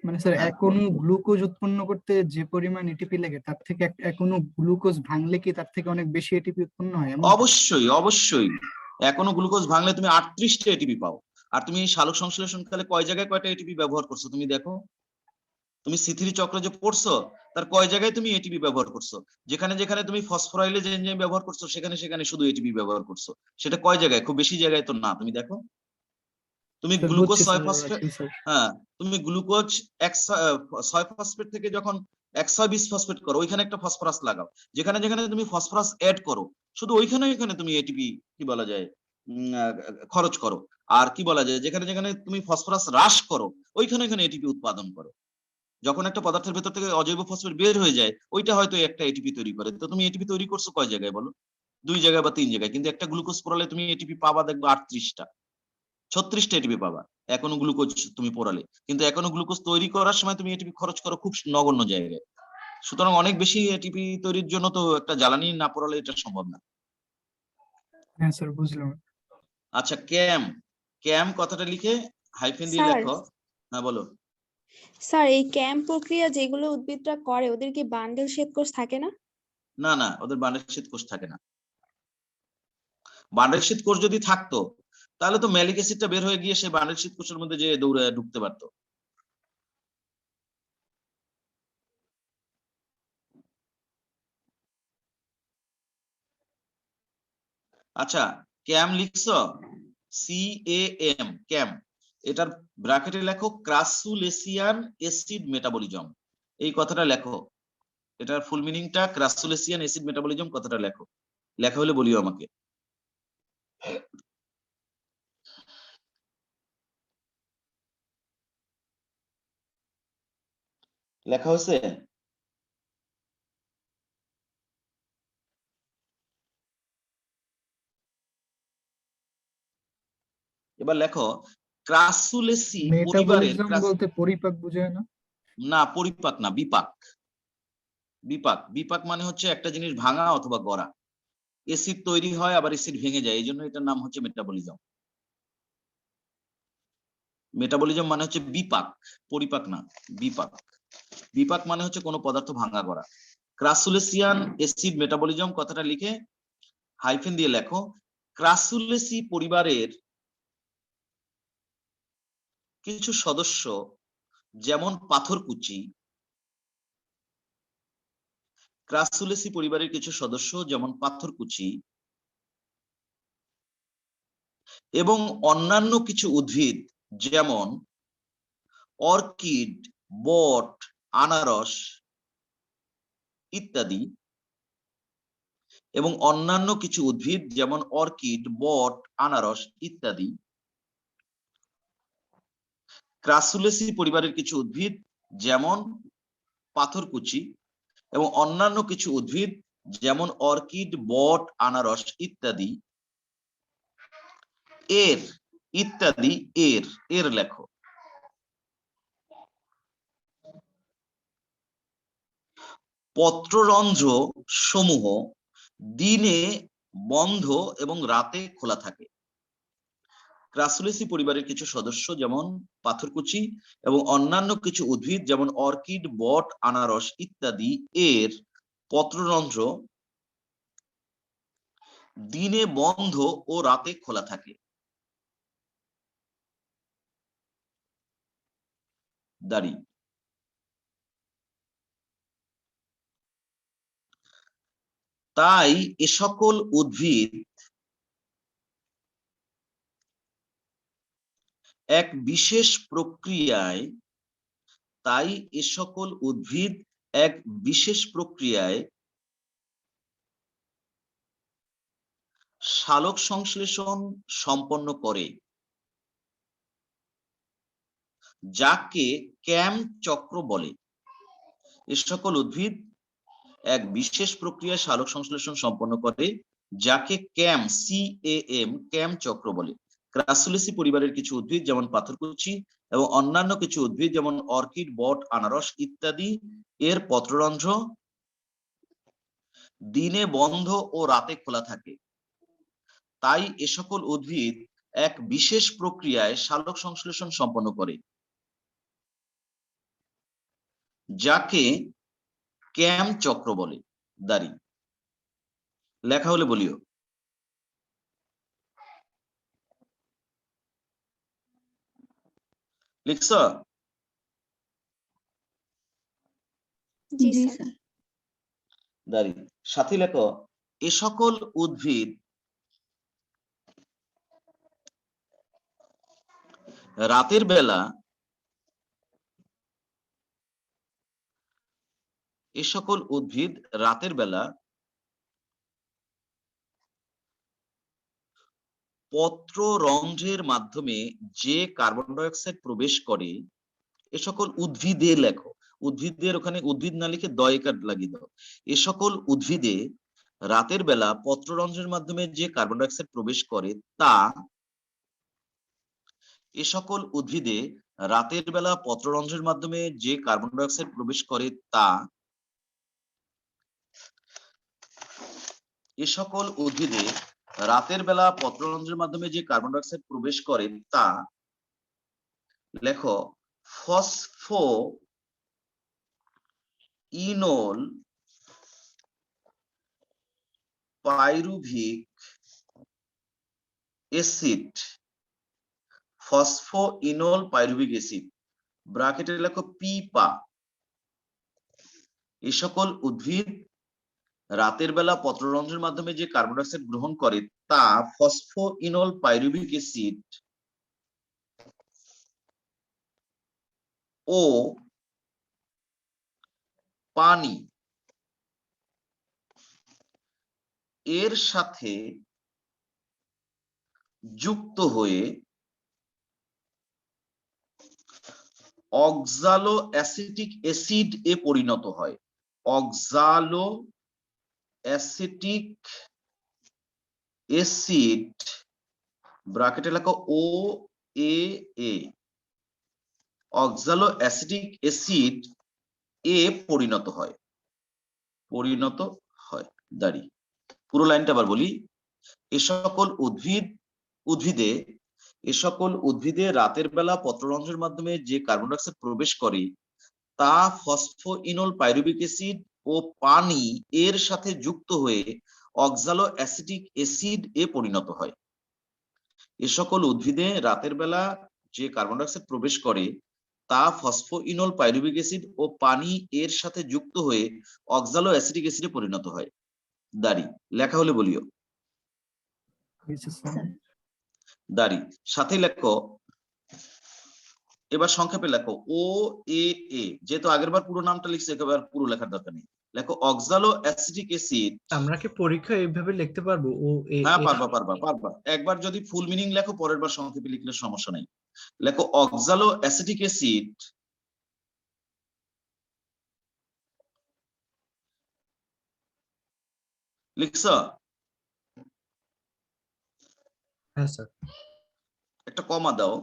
মানে স্যার হ্যাঁ, এক অণু গ্লুকোজ উৎপন্ন করতে যে পরিমাণ এটিপি লাগে তার থেকে এক অণু গ্লুকোজ ভাঙলে কি তার থেকে অনেক বেশি এটিপি উৎপন্ন হয় এমনটা? অবশ্যই অবশ্যই। এখনো গ্লুকোজ ভাঙলে তুমি 38টা এটিপি পাও। আর তুমি সালোক সংশ্লেষণকালে কয় জায়গায় কয়টা এটিপি ব্যবহার করছো তুমি দেখো। তুমি সি3 চক্র যে পড়ছো, তার কয় জায়গায় তুমি এটিপি ব্যবহার করছো? যেখানে যেখানে তুমি ফসফোরাইলেজ এনজাইম ব্যবহার করছো সেখানে সেখানে শুধু এটিপি ব্যবহার করছো। সেটা কয় জায়গায়? খুব বেশি জায়গায় তো না, তুমি দেখো। তুমি স্যার গ্লুকোজ বুঝছি 6 স্যার, ফসফেট, রাখি স্যার। হ্যাঁ, তুমি গ্লুকোজ 6 ফসফেট থেকে যখন 120 ফসফেট করো ওইখানে একটা ফসফরাস লাগাও। যেখানে যেখানে তুমি ফসফরাস এড করো শুধু ওইখানে ওইখানে তুমি এটিপি কি বলা যায় খরচ করো। আর কি বলা যায় যেখানে যেখানে তুমি ফসফরাস হ্রাস করো ওইখানে ওইখানে এটিপি উৎপাদন করো। যখন একটা পদার্থের ভেতর থেকে অজৈব ফসফেট বের হয়ে যায় ওইটা হয়তো একটা এটিপি তৈরি করে, তো তুমি এটিপি তৈরি করছো কয় জায়গায় বলো? 2 জায়গায় বা 3 জায়গায়, কিন্তু একটা গ্লুকোজ পোড়ালে তুমি এটিপি পাবা দেখবে 38টা, 36টা এটিপি পাবা এখনো গ্লুকোজ তুমি পোড়ালে। কিন্তু এখনো গ্লুকোজ তৈরি করার সময় তুমি এটিপি খরচ করো খুব নগণ্য জায়গায়। সুতরাং অনেক বেশি এটিপি তৈরির জন্য তো একটা জ্বালানি না পোড়ালে এটা সম্ভব না। হ্যাঁ স্যার বুঝলাম। আচ্ছা, ক্যাম, ক্যাম কথাটা লিখে হাইফেন দিয়ে স্যার লেখো। হ্যাঁ বলো। স্যার এই ক্যাম্প প্রক্রিয়া যেগুলো উদ্ভিদরা করে ওদের কি বান্ডেল শ্বেত কোষ থাকে না? না না, ওদের বান্ডেল শীত কোষ থাকে না। বান্ডেল শীত কোষ যদি থাকতো তাহলে তো ম্যালিক অ্যাসিডটা বের হয়ে গিয়ে সেই বান্ডেল শীত কোষের মধ্যে যে দৌড়ে ঢুকতে পারতো। আচ্ছা, ক্যাম লিখছো, CAM, ক্যাম, এটার ব্র্যাকেটে লেখো ক্রাসুলেসিয়ান অ্যাসিড মেটাবলিজম, এই কথাটা লেখো। এটার ফুল মিনিংটা ক্রাসুলেসিয়ান অ্যাসিড মেটাবলিজম, কথাটা লেখো। লেখা হলে বলিও আমাকে। লেখা হয়েছে? এবার লেখো ক্রাসুলেসি পরিবারের মেটাবলিজম বলতে পরিপাক বোঝায় না? না, পরিপাক না, বিপাক। বিপাক, বিপাক মানে হচ্ছে একটা জিনিস ভাঙা অথবা গড়া। এসিড তৈরি হয় আবার এসিড ভেঙে যায়, এই জন্য এটার নাম হচ্ছে মেটাবলিজম। মেটাবলিজম মানে হচ্ছে বিপাক, পরিপাক না, বিপাক। বিপাক মানে হচ্ছে কোনো পদার্থ ভাঙা গড়া। ক্রাসুলেসিয়ান এসিড মেটাবলিজম কথাটা লিখে হাইফেন দিয়ে লেখো ক্রাসুলেসি পরিবারের কিছু সদস্য যেমন পাথরকুচি, ক্রাসুলেসি পরিবারের কিছু সদস্য যেমন পাথরকুচি এবং অন্যান্য কিছু উদ্ভিদ যেমন অর্কিড, বট, আনারস ইত্যাদি, এবং অন্যান্য কিছু উদ্ভিদ যেমন অর্কিড, বট, আনারস ইত্যাদি, ক্রাসুলেসি পরিবারের কিছু উদ্ভিদ যেমন পাথরকুচি এবং অন্যান্য কিছু উদ্ভিদ যেমন অর্কিড, বট, আনারস ইত্যাদি এর ইত্যাদি এর এর লেখো পত্ররন্ধ্র সমূহ দিনে বন্ধ এবং রাতে খোলা থাকে। ক্রাসুলেসি পরিবারের কিছু সদস্য যেমন পাথরকুচি এবং অন্যান্য কিছু উদ্ভিদ যেমন অর্কিড, বট, আনারস ইত্যাদি এর পত্ররন্ধ্র দিনে বন্ধ ও রাতে খোলা থাকে। দাঁড়ি তাই এ সকল উদ্ভিদ এক বিশেষ প্রক্রিয়ায় সালোক সংশ্লেষণ সম্পন্ন করে, যাকে ক্যাম চক্র বলে। এ সকল উদ্ভিদ এক বিশেষ প্রক্রিয়ায় সালোক সংশ্লেষণ সম্পন্ন করে, যাকে ক্যাম চক্র বলে। ক্রাসুলেসি পরিবারের কিছু উদ্ভিদ যেমন পাথরকুচি এবং অন্যান্য কিছু উদ্ভিদ যেমন অর্কিড, বট, আনারস ইত্যাদি এর পত্ররন্ধ্র দিনে বন্ধ ও রাতে খোলা থাকে। তাই এ সকল উদ্ভিদ এক বিশেষ প্রক্রিয়ায় সালোক সংশ্লেষণ সম্পন্ন করে, যাকে ক্যাম চক্র বলে। দাঁড়ি লেখা হলে বলিও। লিখছ? জি স্যার। দাঁড়ি সাথী লেখো এ সকল উদ্ভিদ রাতের বেলা পত্ররন্ধ্রের মাধ্যমে যে কার্বন ডাই অক্সাইড প্রবেশ করে, এ সকল উদ্ভিদে লেখো, উদ্ভিদের ওখানে উদ্ভিদ না লিখে দয়কার লাগিয়ে দাও। এ সকল উদ্ভিদে রাতের বেলা পত্ররন্ধ্রের মাধ্যমে যে কার্বন ডাই অক্সাইড প্রবেশ করে তা এ সকল উদ্ভিদে রাতের বেলা পত্ররন্ধ্রের মাধ্যমে যে কার্বন ডাই অক্সাইড প্রবেশ করে তা এ সকল উদ্ভিদে রাতের বেলা পত্ররন্ধ্রের মাধ্যমে যে কার্বন ডাই অক্সাইড প্রবেশ করে তা লেখো ফসফোইনোল পাইরুভিক অ্যাসিড, ফসফোইনোল পাইরুভিক অ্যাসিড ব্র্যাকেটে লেখো পিপা। এই সকল উদ্ভিদ রাতের বেলা পত্ররন্ধ্রের মাধ্যমে যে কার্বন ডাই অক্সাইড গ্রহণ করে তা ফসফোইনোল পাইরুভিক অ্যাসিড ও পানি এর সাথে যুক্ত হয়ে অক্সালো অ্যাসিটিক অ্যাসিড এ পরিণত হয়। অক্সালো অ্যাসিটিক অ্যাসিড ব্র্যাকেটে লেখো ও এ এ অক্সালো অ্যাসিটিক অ্যাসিড এ পরিণত হয়, পরিণত হয়। দাঁড়ি পুরো লাইনটা আবার বলি। এ সকল উদ্ভিদে রাতের বেলা পত্ররন্ধ্রের মাধ্যমে যে কার্বন ডাই অক্সাইড প্রবেশ করে তা ফসফোইনল পাইরুভিক অ্যাসিড ও পানি এর সাথে যুক্ত হয়ে অক্সালো অ্যাসিটিক অ্যাসিড এ পরিণত হয়। এ সকল উদ্ভিদে রাতের বেলা যে কার্বন ডাই অক্সাইড প্রবেশ করে তা ফসফোইনল পাইরুভিক অ্যাসিড ও পানি এর সাথে যুক্ত হয়ে অক্সালো অ্যাসিটিক অ্যাসিডে পরিণত হয়। দাঁড়ি লেখা হলে বলিও। দাঁড়ি সাথে লেখো, এবার সংক্ষেপে লেখো ও এ এ, যেহেতু আগেরবার পুরো নামটা লিখছে একেবারে পুরো লেখার দরকার নেই, লেখো অক্সালো অ্যাসিটিক অ্যাসিড। আমরা কি পরীক্ষায় এইভাবে লিখতে পারবো? ও এ হ্যাঁ এ? পারবা। একবার যদি ফুল মিনিং লেখো পরের বার সংক্ষেপে লিখলে সমস্যা নাই। লেখো অক্সালো অ্যাসিটিক অ্যাসিড লিখছ? হ্যাঁ স্যার। একটা কমা দাও।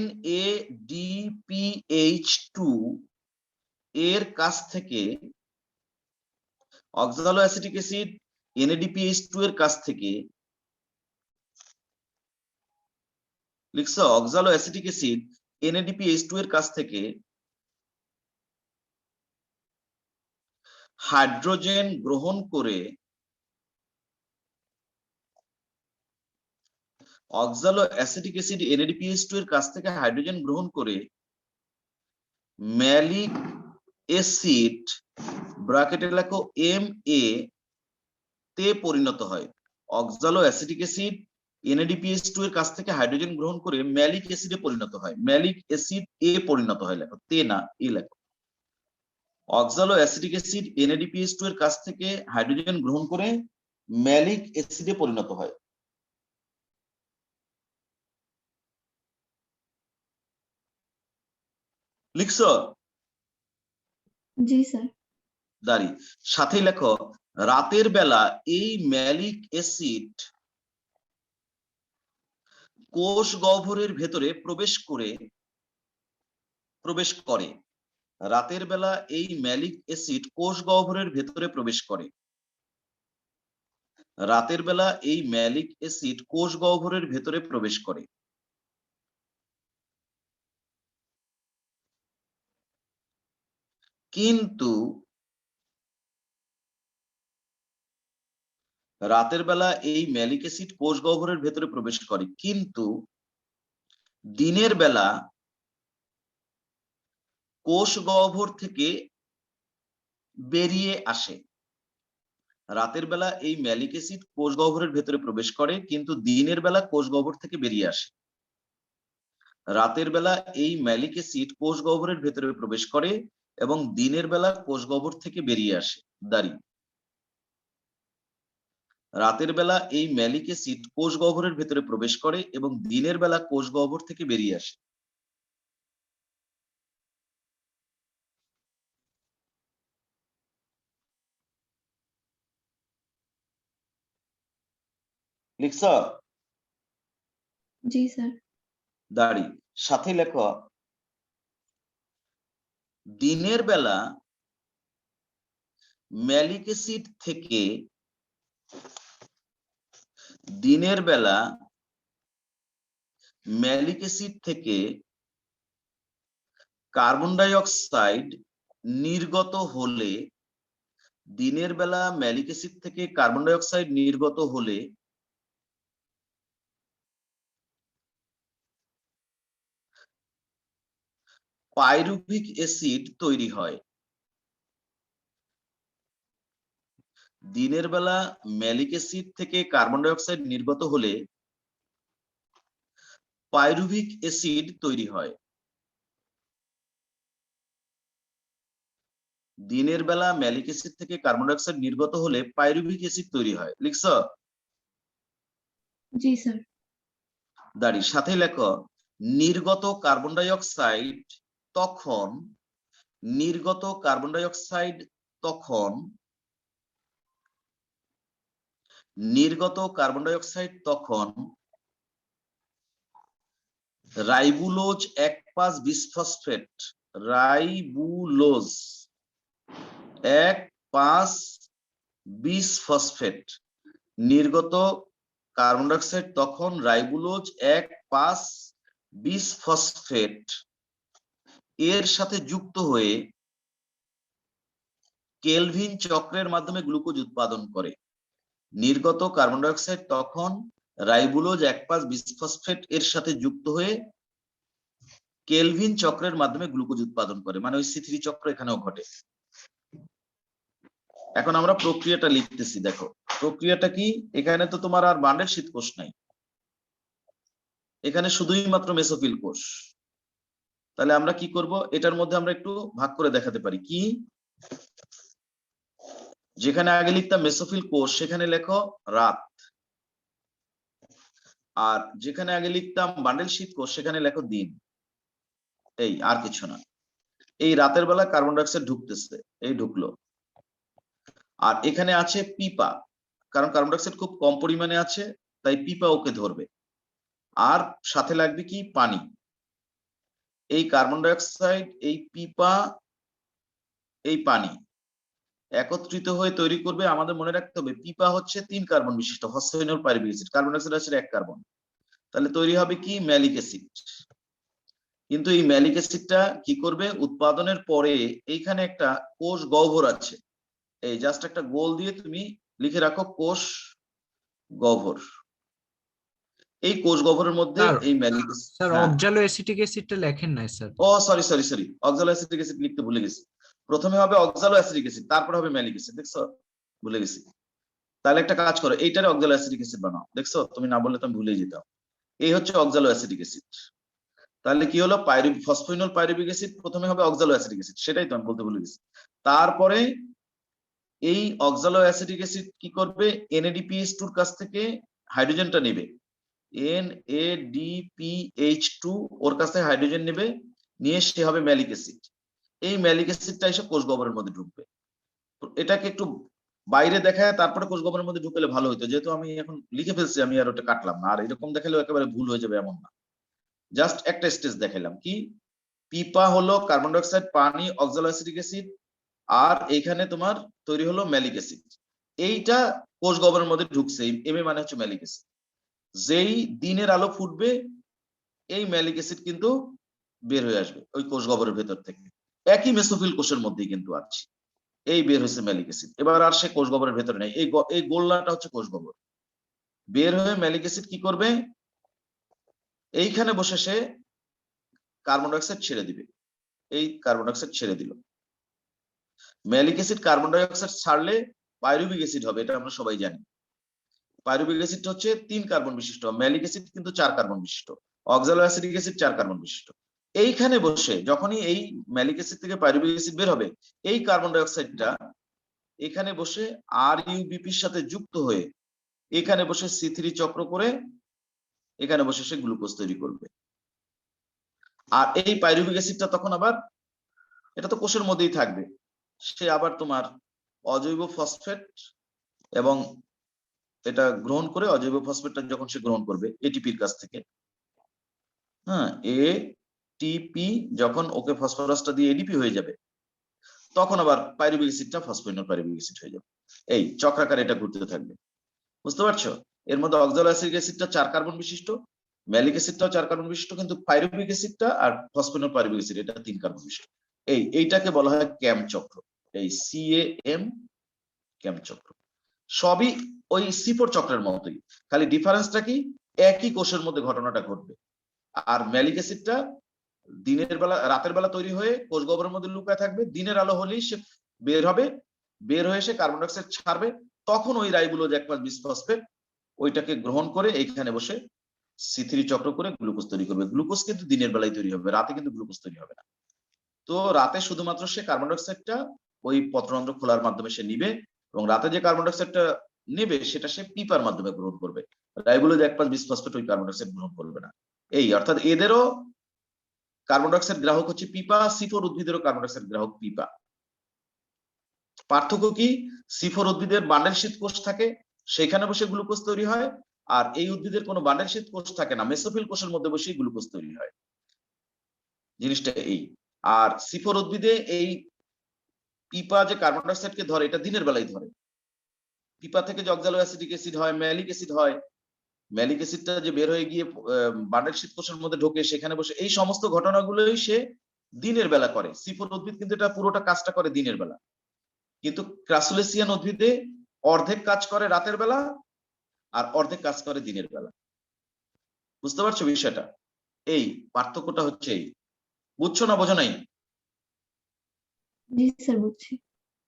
NADPH2 এর কাছ থেকে অক্সালো অ্যাসিটিক অ্যাসিড NADPH2 এর কাছ থেকে লিখছ, অক্সালো অ্যাসিটিক অ্যাসিড NADPH2 এর কাছ থেকে হাইড্রোজেন গ্রহণ করে অক্সালো অ্যাসিটিক অ্যাসিড NADPH2 এর কাছ থেকে হাইড্রোজেন গ্রহণ করে ম্যালিক অ্যাসিড ব্র্যাকেটে লেখো MA তে পরিণত হয়। অক্সালো অ্যাসিটিক অ্যাসিড NADPH2 এর কাছ থেকে হাইড্রোজেন গ্রহণ করে ম্যালিক অ্যাসিডে পরিণত হয়। ম্যালিক অ্যাসিড এ পরিণত হয়, লেখো তে না এ লেখো। অক্সালো অ্যাসিটিক অ্যাসিড NADPH2 এর কাছ থেকে হাইড্রোজেন গ্রহণ করে ম্যালিক অ্যাসিডে পরিণত হয়। লিখছো? জি স্যার। দাঁড়ি সাথে লেখো রাতের বেলা এই ম্যালিক অ্যাসিড কোষ গহ্বরের ভেতরে প্রবেশ করে। রাতের বেলা এই ম্যালিক অ্যাসিড কোষ গহ্বরের ভেতরে প্রবেশ করে। রাতের বেলা এই ম্যালিক অ্যাসিড কোষ গহ্বরের ভেতরে প্রবেশ করে। কিন্তু রাতের বেলা এই ম্যালিক অ্যাসিড কোষ গহ্বরের ভেতরে প্রবেশ করে, কিন্তু দিনের বেলা কোষ গহ্বর থেকে বেরিয়ে আসে। রাতের বেলা এই ম্যালিক অ্যাসিড কোষ গহ্বরের ভেতরে প্রবেশ করে, কিন্তু দিনের বেলা কোষ গহ্বর থেকে বেরিয়ে আসে। রাতের বেলা এই ম্যালিক অ্যাসিড কোষ গহ্বরের ভেতরে প্রবেশ করে এবং দিনের বেলা কোষ গহ্বর থেকে বেরিয়ে আসে। দাঁড়ি রাতের বেলা এই ম্যালিক অ্যাসিড কোষ গহ্বরের ভেতরে প্রবেশ করে এবং দিনের বেলা কোষ গহ্বর থেকে বেরিয়ে আসে। লিখছ? জি স্যার। দাঁড়ি সাথে লেখো দিনের বেলা ম্যালিক অ্যাসিড থেকে কার্বন ডাই অক্সাইড নির্গত হলে, দিনের বেলা ম্যালিক অ্যাসিড থেকে কার্বন ডাই অক্সাইড নির্গত হলে পাইরুভিক অ্যাসিড তৈরি হয়। দিনের বেলা ম্যালিক অ্যাসিড থেকে কার্বন ডাই অক্সাইড নির্গত হলে পাইরুভিক অ্যাসিড তৈরি হয়। দিনের বেলা ম্যালিক অ্যাসিড থেকে কার্বন ডাই অক্সাইড নির্গত হলে পাইরুভিক অ্যাসিড তৈরি হয়। লিখছ? জি স্যার। দাঁড়ি সাথে লেখো নির্গত কার্বন ডাই অক্সাইড তখন রাইবুলোজ 1,5 বিসফসফেট, রাইবুলোজ 1,5 বিসফসফেট নির্গত কার্বন ডাইঅক্সাইড তখন রাইবুলোজ 1,5 বিসফসফেট এর সাথে যুক্ত হয়ে কেলভিন চক্রের মাধ্যমে গ্লুকোজ উৎপাদন করে। নির্গত কার্বন ডাইঅক্সাইড তখন রাইবুলোজ 1,5 বিসফসফেট এর সাথে যুক্ত হয়ে কেলভিন চক্রের মাধ্যমে গ্লুকোজ উৎপাদন করে, মানে ওই C3 চক্র এখানেও ঘটে। এখন আমরা প্রক্রিয়াটা লিখতেছি, দেখো প্রক্রিয়াটা কি। এখানে তো তোমার আর বান্ডেল শীত কোষ নাই, এখানে শুধুই মাত্র মেসোফিল কোষ। তাহলে আমরা কি করব, এটার মধ্যে আমরা একটু ভাগ করে দেখাতে পারি। কি, যেখানে আগে লিখতাম মেসোফিল কোষ সেখানে লেখো রাত, আর যেখানে আগে লিখতাম বান্ডেল শীত কোষ সেখানে লেখো দিন। এই আর কিছু না। এই রাতের বেলা কার্বন ডাইঅক্সাইড ঢুকতেছে, এই ঢুকলো। আর এখানে আছে পিপা, কারণ কার্বন ডাইঅক্সাইড খুব কম পরিমাণে আছে তাই পিপা ওকে ধরবে। আর সাথে লাগবে কি, পানি। এই কার্বন ডাইঅক্সাইড, এই পিপা, এই পানি একত্রিত হয়ে তৈরি করবে। আমাদের মনে রাখতে হবে পিপা হচ্ছে 3 কার্বন বিশিষ্ট ফসফেনল পাইরুভিক অ্যাসিড, কার্বন ডাইঅক্সাইড আছে 1 কার্বন, তাহলে তৈরি হবে কি, ম্যালিক অ্যাসিড। কিন্তু এই ম্যালিক অ্যাসিডটা কি করবে, উৎপাদনের পরে এইখানে একটা কোষ গহ্বর আছে, এই জাস্ট একটা গোল দিয়ে তুমি লিখে রাখো কোষ গহ্বর। এই কোষ গহ্বরের মধ্যে এই ম্যালিক স্যার অক্সালো অ্যাসিটিক অ্যাসিডটা লেখেন নাই স্যার। ও sorry sorry sorry, oxalo acetic acid লিখতে ভুলে গেছি। প্রথমে হবে অক্সালো অ্যাসিটিক অ্যাসিড, তারপর হবে ম্যালিক অ্যাসিড, দেখছো ভুলে গেছি। তাহলে একটা কাজ করো, এইটারে অক্সালো অ্যাসিটিক অ্যাসিড বানাও, দেখছো তুমি না বললে তো আমি ভুলেই যেতাম। এই হচ্ছে অক্সালো অ্যাসিটিক অ্যাসিড। তাহলে কি হলো, ফসফেনল পাইরুভিক অ্যাসিড প্রথমে হবে অক্সালো অ্যাসিটিক অ্যাসিড, সেটাই তো আমি বলতে ভুলে গেছি। তারপরে এই অক্সালো অ্যাসিটিক অ্যাসিড কি করবে, NADPH2 এর কাছ থেকে হাইড্রোজেনটা নেবে, NADPH2 ওর কাছ থেকে হাইড্রোজেন নেবে, নিয়ে সে হবে ম্যালিক অ্যাসিড। এই ম্যালিক অ্যাসিডটা এসে কোষ গহ্বরের মধ্যে ঢুকবে। এটাকে একটু বাইরে দেখায় তারপরে কোষ গহ্বরের মধ্যে ঢুকলে ভালো হতো, যেহেতু আমি এখন লিখে ফেলছি আমি আর ওটা কাটলাম না। আর এরকম দেখালেও একেবারে ভুল হয়ে যাবে এমন না, জাস্ট একটা স্টেজ দেখাইলাম। কি, পিপা হলো কার্বন ডাইঅক্সাইড, পানি, অক্সালো অ্যাসিটিক অ্যাসিড, আর এইখানে তোমার তৈরি হলো ম্যালিক অ্যাসিড। এইটা কোষ গহ্বরের মধ্যে ঢুকছে, MA মানে হচ্ছে ম্যালিক অ্যাসিড। যেই দিনের আলো ফুটবে এই ম্যালিক অ্যাসিড কিন্তু বের হয়ে আসবে ওই কোষ গহ্বরের ভেতর থেকে, একই মেসোফিল কোষের মধ্যেই কিন্তু আছে। এই বের হয়েছে ম্যালিক অ্যাসিড, এবার আর সে কোষ গহ্বরের ভেতরে নেই, এই গোল্লাটা হচ্ছে কোষ গহ্বর। বের হয়ে ম্যালিক অ্যাসিড কি করবে, এইখানে বসে সে কার্বন ডাইঅক্সাইড ছেড়ে দিবে। এই কার্বন ডাইঅক্সাইড ছেড়ে দিল, ম্যালিক অ্যাসিড কার্বন ডাইঅক্সাইড ছাড়লে পাইরুভিক অ্যাসিড হবে, এটা আমরা সবাই জানি। পাইরুভিক অ্যাসিড হচ্ছে 3 কার্বন বিশিষ্ট, ম্যালিক অ্যাসিড কিন্তু 4 কার্বন বিশিষ্ট, অক্সালো অ্যাসিটিক অ্যাসিড 4 কার্বন বিশিষ্ট। এইখানে বসে যখনই এই ম্যালিক অ্যাসিড থেকে পাইরুভিক অ্যাসিড বের হবে, এই কার্বন ডাইঅক্সাইডটা এখানে বসে RUBP-র সাথে যুক্ত হয়ে এখানে বসে C3 চক্র করে এখানে বসে সে গ্লুকোজ তৈরি করবে। আর এই পাইরুভিক অ্যাসিডটা তখন আবার, এটা তো কোষের মধ্যেই থাকবে, সে আবার তোমার অজৈব ফসফেট এবং এটা গ্রহণ করে, অজৈব ফসফেটটা যখন সে গ্রহণ করবে ATP-র কাছ থেকে, হ্যাঁ ATP যখন ওকে ফসফরাসটা দিয়ে ADP হয়ে যাবে, তখন আবার পাইরুভিক অ্যাসিডটা ফসফেনল পাইরুভিক অ্যাসিড হয়ে যাবে। এই চক্রাকারে এটা ঘুরতে থাকবে, বুঝতে পারছো? এর মধ্যে অক্সালো অ্যাসিটিক অ্যাসিডটা 4 কার্বন বিশিষ্ট, ম্যালিক অ্যাসিডটাও 4 কার্বন বিশিষ্ট, কিন্তু পাইরুভিক অ্যাসিডটা আর ফসফেনল পাইরুভিক অ্যাসিড এটা 3 কার্বন বিশিষ্ট। এইটাকে বলা হয় ক্যাম চক্র, এই CAM ক্যাম চক্র। সবই ওই C4 চক্রের মতোই, খালি ডিফারেন্সটা কি, একই কোষের মধ্যে ঘটনাটা ঘটবে। আর ম্যালিক অ্যাসিডটা দিনের বেলা, রাতের বেলা তৈরি হয়ে কোষ গহ্বরের মধ্যে লুকায় থাকবে, দিনের আলো হলেই সে বের হবে, বের হয়ে সে কার্বন ডাইঅক্সাইড ছাড়বে, তখন ওই রাইবুলোজ 1,5 বিসফসফেট ওইটাকে গ্রহণ করে এইখানে বসে C3 চক্র করে গ্লুকোজ তৈরি করবে। গ্লুকোজ কিন্তু দিনের বেলায় তৈরি হবে, রাতে কিন্তু গ্লুকোজ তৈরি হবে না। তো রাতে শুধুমাত্র সে কার্বন ডাইঅক্সাইডটা ওই পত্ররন্ধ্র খোলার মাধ্যমে সে নিবে, এবং রাতে যে কার্বন ডাইঅক্সাইডটা নেবে সেটা সে পিপার মাধ্যমে গ্রহণ করবে। রাইবুলোজ 1,5 বিসফসফেট ওই কার্বন ডাইঅক্সাইড গ্রহণ করবে না। এই অর্থাৎ এদেরও কার্বন ডাইঅক্সাইড গ্রাহক হচ্ছে পিপা, C4 উদ্ভিদেরও কার্বন ডাইঅক্সাইড গ্রাহক পিপা। পার্থক্য কি, C4 উদ্ভিদের বান্ডেল শীত কোষ থাকে, সেখানে বসে গ্লুকোজ তৈরি হয়, আর এই উদ্ভিদের কোনো বান্ডেল শীত কোষ থাকে না, মেসোফিল কোষের মধ্যে বসেই গ্লুকোজ তৈরি হয়। জিনিসটা এই। আর C4 উদ্ভিদে এই পিপা যে কার্বন ডাইঅক্সাইডকে ধরে, এটা দিনের বেলায় ধরে। পিপা থেকে যে অক্সালো অ্যাসিটিক অ্যাসিড হয়, ম্যালিক অ্যাসিড হয়, ম্যালিক অ্যাসিডটা যে বের হয়ে গিয়ে বান্ডেল শীত কোষের মধ্যে ঢোকে, সেখানে বসে এই সমস্ত ঘটনাগুলোই সে দিনের বেলা করে। C4 উদ্ভিদ কিন্তু এটা পুরোটা কাজটা করে দিনের বেলা, কিন্তু ক্রাসুলেসিয়ান উদ্ভিদে অর্ধেক কাজ করে রাতের বেলা আর অর্ধেক কাজ করে দিনের বেলা। বুঝতে পারছো বিষয়টা? এই পার্থক্যটা হচ্ছে এই। বুঝছো না বোঝো নাই? জি স্যার, বুঝছি।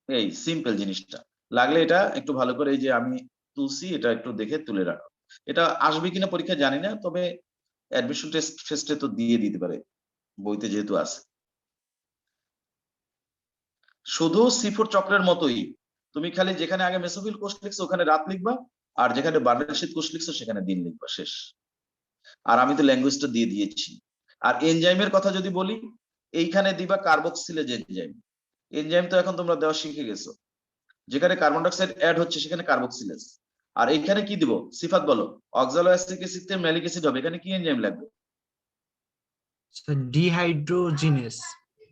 এই সিম্পল জিনিসটা। লাগলে এটা একটু ভালো করে, এই যে আমি তুলছি, এটা একটু দেখে তুলে রাখো। এটা আসবে কিনা পরীক্ষা জানি না, তবে অ্যাডমিশন টেস্ট ফেস্টে তো দিয়ে দিতে পারে, বইতে যেহেতু আছে। শুধু C4 চক্রের মতোই তুমি খালি যেখানে আগে মেসোফিল কোষ লিখছো ওখানে রাত লিখবা, আর যেখানে বান্ডেল শীত কোষ লিখছো সেখানে দিন লিখবা, শেষ। আর আমি তো ল্যাঙ্গুয়েজটা দিয়ে দিয়েছি। আর এনজাইমের কথা যদি বলি, এইখানে দিবা কার্বক্সিলেজ এনজাইম। এনজাইম তো এখন তোমরা দেওয়া শিখে গেছো, যেখানে কার্বন ডাইঅক্সাইড অ্যাড হচ্ছে সেখানে কার্বক্সিলেজ। আর এইখানে কি দিব সিফাত বলো? অক্সালো অ্যাসিটিক অ্যাসিড থেকে ম্যালিক অ্যাসিড হবে, এখানে কি এনজাইম লাগবে? ডিহাইড্রোজিনেস।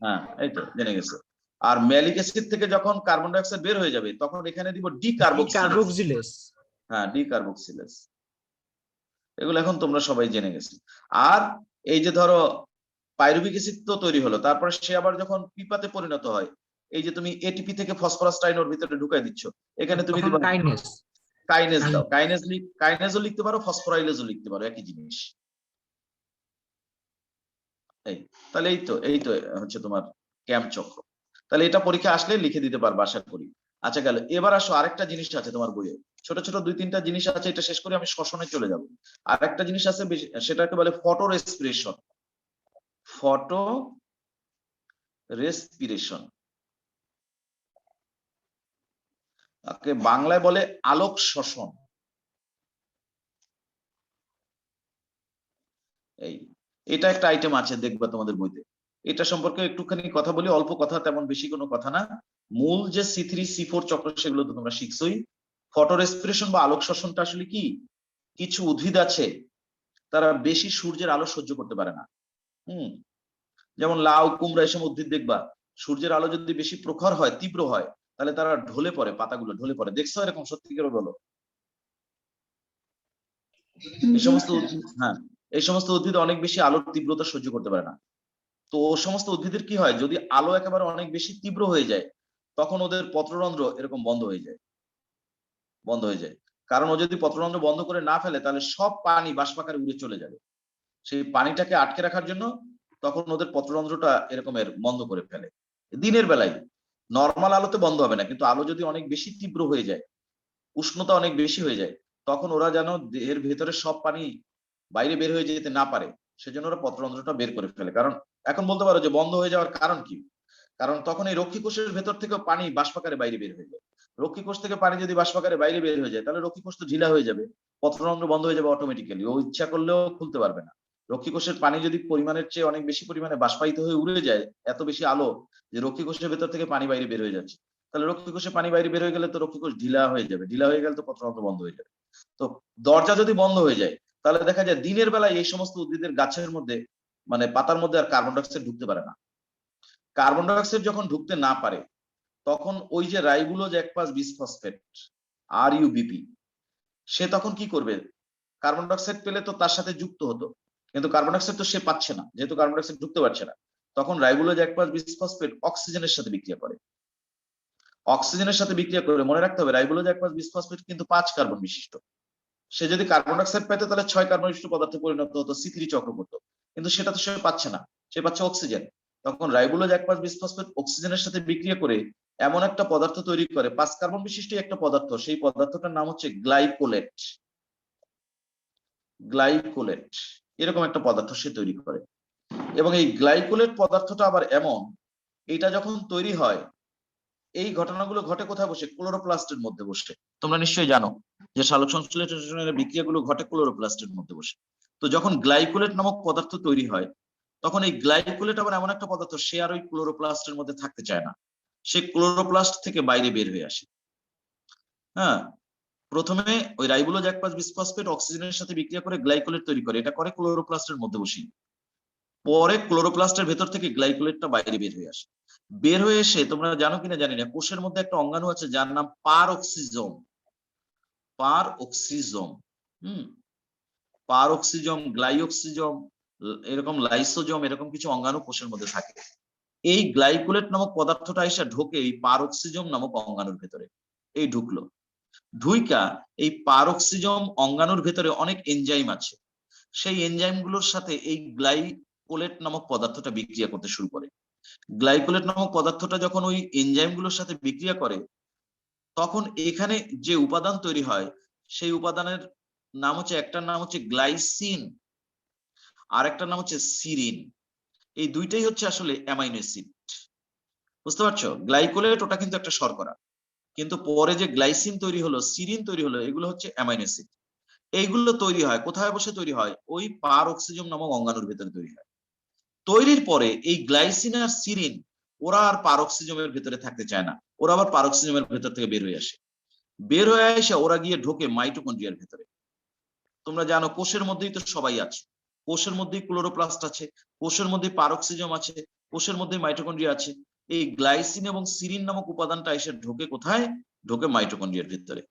হ্যাঁ, এই তো জেনে গেছো। আর ম্যালিক অ্যাসিড থেকে যখন কার্বন ডাইঅক্সাইড বের হয়ে যাবে তখন এখানে দিব ডিকার্বক্সিলেজ। হ্যাঁ, ডিকার্বক্সিলেজ। এগুলো এখন তোমরা সবাই জেনে গেছো। আর এই যে ধরো পাইরুভিক অ্যাসিড তো তৈরি হলো, তারপরে সে আবার যখন পিপাতে পরিণত হয়, এই যে তুমি এটিপি থেকে ফসফরাস টাইন ওর ভিতরে ঢুকাই দিচ্ছ, এখানে তুমি দিবা কাইনেস। কাইনেজ দাও। কাইনেজও লিখতে পারো, ফসফোরাইলেজও লিখতে পারো, একই জিনিস। এই তাহলে এই তো হচ্ছে তোমার ক্যাম্প চক্র। তাহলে এটা পরীক্ষা আসলে লিখে দিতে পারবে আশা করি। আচ্ছা গেল, এবার আসো আরেকটা জিনিস আছে তোমার বইয়ে, ছোট ছোট 2-3টা জিনিস আছে, এটা শেষ করে আমি শ্বসনে চলে যাব। আরেকটা জিনিস আছে, সেটাকে বলে ফটো রেসপিরেশন। ফটো রেসপিরেশন ওকে বাংলায় বলে আলোক শ্বসন। এটা একটা আইটেম আছে, দেখবা তোমাদের বইতে। এটা সম্পর্কে একটুখানি কথা বলি, অল্প কথা, তেমন বেশি কোনো কথা না। মূল যে C3 C4 চক্র সেগুলো তো তোমরা শিখছোই। ফটো রেসপিরেশন বা আলোক শ্বসনটা আসলে কি? কিছু উদ্ভিদ আছে তারা বেশি সূর্যের আলো সহ্য করতে পারে না। যেমন লাউ, কুমড়া, এসব উদ্ভিদ দেখবা সূর্যের আলো যদি বেশি প্রখর হয়, তীব্র হয়, তাহলে তারা ঢলে পড়ে, পাতাগুলো ঢলে পড়ে। দেখছো এরকম? সত্যি করে বলো। এই সমস্ত উদ্ভিদ, হ্যাঁ, এই সমস্ত উদ্ভিদ অনেক বেশি আলোর তীব্রতা সহ্য করতে পারে না। তো ও সমস্ত উদ্ভিদের কি হয়, যদি আলো একেবারে অনেক বেশি তীব্র হয়ে যায়, তখন ওদের পত্ররন্ধ্র এরকম বন্ধ হয়ে যায়। কারণ ও যদি পত্ররন্ধ্র বন্ধ করে না ফেলে, তাহলে সব পানি বাষ্পাকারে উড়ে চলে যাবে। সেই পানিটাকে আটকে রাখার জন্য তখন ওদের পত্ররন্ধ্রটা এরকমের বন্ধ করে ফেলে। দিনের বেলায় নর্মাল আলোতে বন্ধ হবে না, কিন্তু আলো যদি অনেক বেশি তীব্র হয়ে যায়, উষ্ণতা অনেক বেশি হয়ে যায়, তখন ওরা যেন দেহের ভেতরে সব পানি বাইরে বের হয়ে যেতে না পারে, সেজন্য ওরা পত্ররন্ধ্রটা বের করে ফেলে। কারণ এখন বলতে পারো যে বন্ধ হয়ে যাওয়ার কারণ কি? কারণ তখন এই রক্ষী কোষের ভেতর থেকে পানি বাষ্পাকারে বাইরে বের হয়ে যায়। রক্ষী কোষ থেকে পানি যদি বাষ্পাকারে বাইরে বের হয়ে যায়, তাহলে রক্ষী কোষ তো ঢিলা হয়ে যাবে, পত্ররন্ধ্র বন্ধ হয়ে যাবে অটোমেটিক্যালি, ও ইচ্ছা করলেও খুলতে পারবে না। রক্ষী কোষের পানি যদি পরিমাণের চেয়ে অনেক বেশি পরিমাণে বাষ্পায়িত হয়ে উড়ে যায়, এত বেশি আলো যে রক্ষী কোষের ভেতর থেকে পানি বাইরে বের হয়ে যাচ্ছে, তাহলে রক্ষী কোষে পানি বাইরে বের হয়ে গেলে তো রক্ষী কোষ ঢিলা হয়ে যাবে, ঢিলা হয়ে গেলে তো পত্ররন্ধ্র বন্ধ হয়ে যাবে। তো দরজা যদি বন্ধ হয়ে যায়, তাহলে দেখা যায় দিনের বেলায় এই সমস্ত উদ্ভিদের গাছের মধ্যে, মানে পাতার মধ্যে আর কার্বন ডাইঅক্সাইড ঢুকতে পারে না। কার্বন ডাইঅক্সাইড যখন ঢুকতে না পারে, তখন ওই যে রাইবোলোজ একপাশ বিসফসফেট RUBP, সে তখন কি করবে? কার্বন ডাইঅক্সাইড পেলে তো তার সাথে যুক্ত হতো, কিন্তু কার্বন ডাইঅক্সাইড তো সে পাচ্ছে না, যেহেতু কার্বন ডাইঅক্সাইড ঢুকতে পারছে না, তখন রাইবোলোজ একপাশ বিসফসফেট অক্সিজেনের সাথে বিক্রিয়া করে। অক্সিজেনের সাথে বিক্রিয়া করে, মনে রাখতে হবে রাইবোলোজ একপাশ বিসফসফেট কিন্তু 5 কার্বন বিশিষ্ট। সে যদি কার্বন ডাইঅক্সাইড পেতো তাহলে 6 কার্বন বিশিষ্ট পদার্থে পরিণত হতো, C3 চক্র করতো, কিন্তু সেটা তো সে পাচ্ছে না, সে পাচ্ছে অক্সিজেন। তখন রাইবোলোজ একপাশ বিসফসফেট অক্সিজেনের সাথে বিক্রিয়া করে এমন একটা পদার্থ তৈরি করে, 5 কার্বন বিশিষ্ট একটা পদার্থ, সেই পদার্থটার নাম হচ্ছে গ্লাইকোলেট। এরকম একটা পদার্থ সে তৈরি করে। এবং এই গ্লাইকোলেট পদার্থটা আবার এমন, এটা যখন তৈরি হয়, এই ঘটনাগুলো ঘটে কোথায় বসে? ক্লোরোপ্লাস্টের মধ্যে বসে। তোমরা নিশ্চয়ই জানো যে সালোক সংশ্লেষণের বিক্রিয়াগুলো ঘটে ক্লোরোপ্লাস্টের মধ্যে বসে। তো যখন গ্লাইকোলেট নামক পদার্থ তৈরি হয়, তখন এই গ্লাইকোলেট আবার এমন একটা পদার্থ, সে আর ওই ক্লোরোপ্লাস্টের মধ্যে থাকতে চায় না, সে ক্লোরোপ্লাস্ট থেকে বাইরে বের হয়ে আসে। হ্যাঁ, প্রথমে ওই রাইবোলোজ 1,5 বিসফসফেট অক্সিজেনের সাথে বিক্রিয়া করে গ্লাইকোলেট তৈরি করে, এটা করে ক্লোরোপ্লাস্টের মধ্যে বসি। পরে ক্লোরোপ্লাস্টের ভেতর থেকে গ্লাইকোলেটটা বাইরে বের হয়ে আসে। বের হয়ে এসে তোমরা জানো কিনা জানি না, কোষের মধ্যে একটা অঙ্গাণু আছে যার নাম পারঅক্সিজোম। পারঅক্সিজোম, পারঅক্সিজোম, গ্লাইঅক্সিজোম, এরকম লাইসোজোম, এরকম কিছু অঙ্গাণু কোষের মধ্যে থাকে। এই গ্লাইকোলেট নামক পদার্থটা এসে ঢোকে এই পারঅক্সিজোম নামক অঙ্গাণুর ভেতরে। এই ঢুকলো, ঢুইকা এই পারঅক্সিজোম অঙ্গাণুর ভেতরে অনেক এনজাইম আছে, সেই এনজাইম গুলোর সাথে এই গ্লাইকোলেট নামক পদার্থটা বিক্রিয়া করতে শুরু করে। গ্লাইকোলেট নামক পদার্থটা যখন ওই এনজাইম গুলোর সাথে বিক্রিয়া করে, তখন এখানে যে উপাদান তৈরি হয় সেই উপাদানের নাম হচ্ছে, একটার নাম হচ্ছে গ্লাইসিন আর একটার নাম হচ্ছে সিরিন। এই দুইটাই হচ্ছে আসলে অ্যামাইনো অ্যাসিড, বুঝতে পারছো? গ্লাইকোলেট ওটা কিন্তু একটা শর্করা, কিন্তু পরে যে গ্লাইসিন তৈরি হলো, সিরিন তৈরি হলো, এগুলো হচ্ছে অ্যামাইনো অ্যাসিড। এইগুলো তৈরি হয় কোথায় বসে তৈরি হয়? ওই পারঅক্সিজোম নামক অঙ্গাণুর ভেতরে তৈরি হয়। তৈরির পরে এই গ্লাইসিন আর সিরিন ওরা আর পারঅক্সিজোমের ভেতরে থাকতে চায় না, ওরা আবার পারঅক্সিজোমের ভেতর থেকে বের হয়ে আসে। বের হয়ে এসে ওরা গিয়ে ঢোকে মাইটোকন্ড্রিয়ার ভেতরে। তোমরা জানো কোষের মধ্যেই তো সবাই আছে, কোষের মধ্যেই ক্লোরোপ্লাস্ট আছে, কোষের মধ্যে পারঅক্সিজোম আছে, কোষের মধ্যে মাইটোকন্ড্রিয়া আছে। এই গ্লাইসিন এবং সিরিন নামক উপাদানটা এসে ঢোকে কোথায়? ঢোকে মাইটোকন্ড্রিয়ার ভেতরে।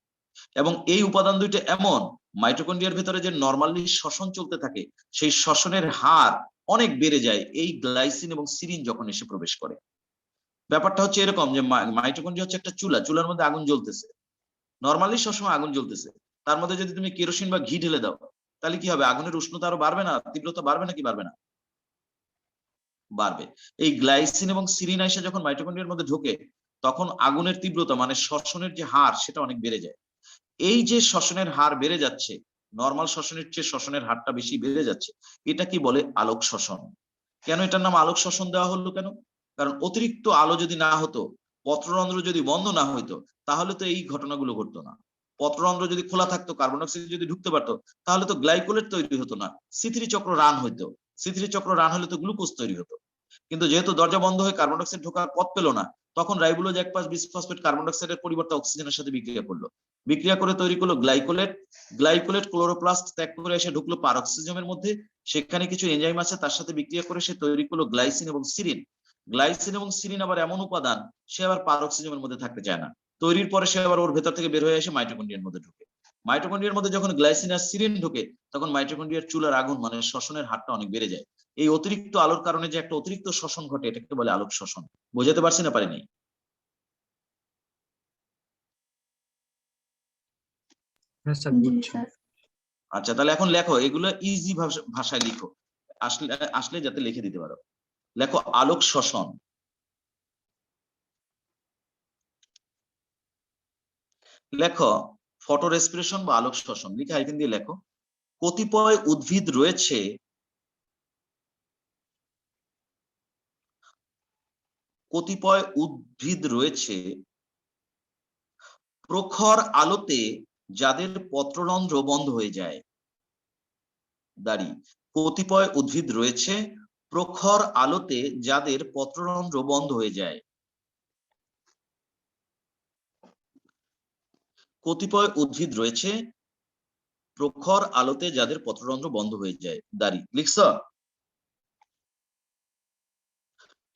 এবং এই উপাদান দুইটা এমন, মাইটোকন্ড্রিয়ার ভেতরে যে নরমালি শ্বসন চলতে থাকে, সেই শ্বসনের হার অনেক বেড়ে যায় এই গ্লাইসিন এবং সিরিন যখন এসে প্রবেশ করে। ব্যাপারটা হচ্ছে এরকম যে মাইটোকন্ড্রিয়া হচ্ছে একটা চুলা, চুলার মধ্যে আগুন জ্বলতেছে, নরমালি সবসময় আগুন জ্বলতেছে, তার মধ্যে যদি তুমি কেরোসিন বা ঘি ঢেলে দাও তাহলে কি হবে? আগুনের উষ্ণতা আরো বাড়বে না? তীব্রতা বাড়বে নাকি বাড়বে না? বাড়বে। এই গ্লাইসিন এবং সিরিন এসে যখন মাইটোকন্ড্রিয়ার মধ্যে ঢোকে, তখন আগুনের তীব্রতা মানে শ্বসনের যে হার সেটা অনেক বেড়ে যায়। এই যে শ্বসনের হার বেড়ে যাচ্ছে, নরমাল শ্বসনের চেয়ে শ্বসনের হারটা বেশি বেড়ে যাচ্ছে, এটা কি বলে? আলোক শ্বসন। কেন এটার নাম আলোক শ্বসন দেওয়া হলো কেন? কারণ অতিরিক্ত আলো যদি না হতো, পত্ররন্ধ্র যদি বন্ধ না হইতো, তাহলে তো এই ঘটনাগুলো ঘটতো না। পত্ররন্ধ্র যদি খোলা থাকতো, কার্বন ডাই অক্সাইড যদি ঢুকতে পারতো, তাহলে তো গ্লাইকোলেট তৈরি হতো না, C3 চক্র রান হইতো। C3 চক্র রান হলে তো গ্লুকোজ তৈরি হতো। কিন্তু যেহেতু দরজা বন্ধ হয়ে কার্বন ডাই অক্সাইড ঢোকার পথ পেল না, তখন রাইবোলোজ 1,5 বিসফসফেট কার্বন ডাই অক্সাইডের পরিবর্তে অক্সিজেনের সাথে বিক্রিয়া করলো, বিক্রিয়া করে তৈরি করলো গ্লাইকোলেট। গ্লাইকোলেট ক্লোরোপ্লাস্ট ত্যাগ করে এসে ঢুকলো পারঅক্সিজমের মধ্যে, সেখানে কিছু এনজাইম আছে, তার সাথে বিক্রিয়া করে সে তৈরি করলো গ্লাইসিন এবং সিরিন। গ্লাইসিন এবং সিরিন আবার এমন উপাদান, সে আবার পারঅক্সিজমের মধ্যে থাকতে চায় না। তৈরির পরে সে আবার ওর ভেতর থেকে বের হয়ে এসে মাইটোকন্ড্রিয়ার মধ্যে ঢুকে। মাইটোকন্ড্রিয়ার মধ্যে যখন গ্লাইসিন আর সিরিন ঢুকে, তখন মাইটোকন্ড্রিয়ার চুলার আগুন মানে শ্বসনের হারটা অনেক বেড়ে যায়। এই অতিরিক্ত আলোর কারণে যে একটা অতিরিক্ত শ্বসন ঘটে, এটাকে বলে আলোক শ্বসন। বোঝাতে পারছি না পারিনি? হ্যাঁ স্যার, জি বুঝছি। স্যার। আচ্ছা, তাহলে এখন লেখো, এগুলো ইজি ভাষায় লিখো, আসলে আসলে যাতে লিখে দিতে পারো। লেখো আলোক শ্বসন। লেখো ফটো রেসপিরেশন বা আলোক শ্বসন, লিখে হাইফেন দিয়ে লেখো। কতিপয় উদ্ভিদ রয়েছে প্রখর আলোতে যাদের পত্ররন্ধ্র বন্ধ হয়ে যায়। কতিপয় উদ্ভিদ রয়েছে প্রখর আলোতে যাদের পত্ররন্ধ্র বন্ধ হয়ে যায়। কতিপয় উদ্ভিদ রয়েছে প্রখর আলোতে যাদের পত্ররন্ধ্র বন্ধ হয়ে যায়। লিখছ?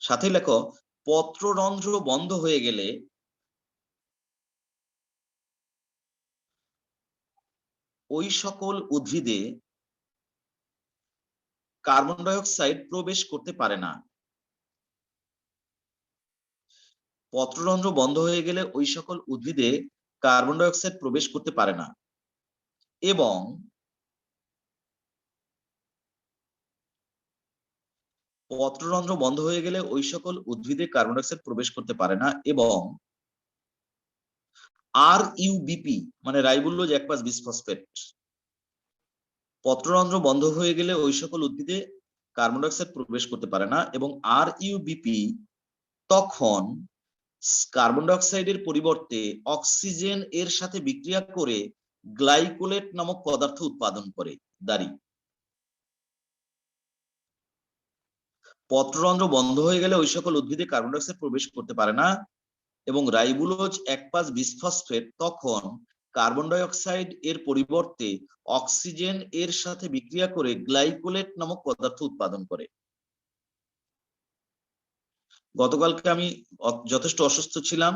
সাথে লেখো পত্ররন্ধ্র বন্ধ হয়ে গেলে ওই সকল উদ্ভিদে কার্বন ডাই অক্সাইড প্রবেশ করতে পারে না। পত্ররন্ধ্র বন্ধ হয়ে গেলে ওই সকল উদ্ভিদে কার্বন ডাই অক্সাইড প্রবেশ করতে পারে না এবং পত্ররন্ধ্র বন্ধ হয়ে গেলে ওই সকল উদ্ভিদে কার্বন ডাই অক্সাইড প্রবেশ করতে পারে না এবং RUBP মানে রাইবোলোজ 1,5 বিসফসফেট, পত্ররন্ধ্র বন্ধ হয়ে গেলে ওই সকল উদ্ভিদে কার্বন ডাই অক্সাইড প্রবেশ করতে পারে না এবং RUBP তখন কার্বন ডাই অক্সাইডের পরিবর্তে অক্সিজেন এর সাথে বিক্রিয়া করে গ্লাইকোলেট নামক পদার্থ উৎপাদন করে। পত্ররন্ধ্র বন্ধ হয়ে গেলে ওই সকল উদ্ভিদে কার্বন ডাই অক্সাইড প্রবেশ করতে পারে না এবং রাইবোলোজ 1,5 বিসফসফেট তখন কার্বন ডাই অক্সাইড এর পরিবর্তে অক্সিজেন এর সাথে বিক্রিয়া করে গ্লাইকোলেট নামক পদার্থ উৎপাদন করে। গতকালকে আমি যথেষ্ট অসুস্থ ছিলাম,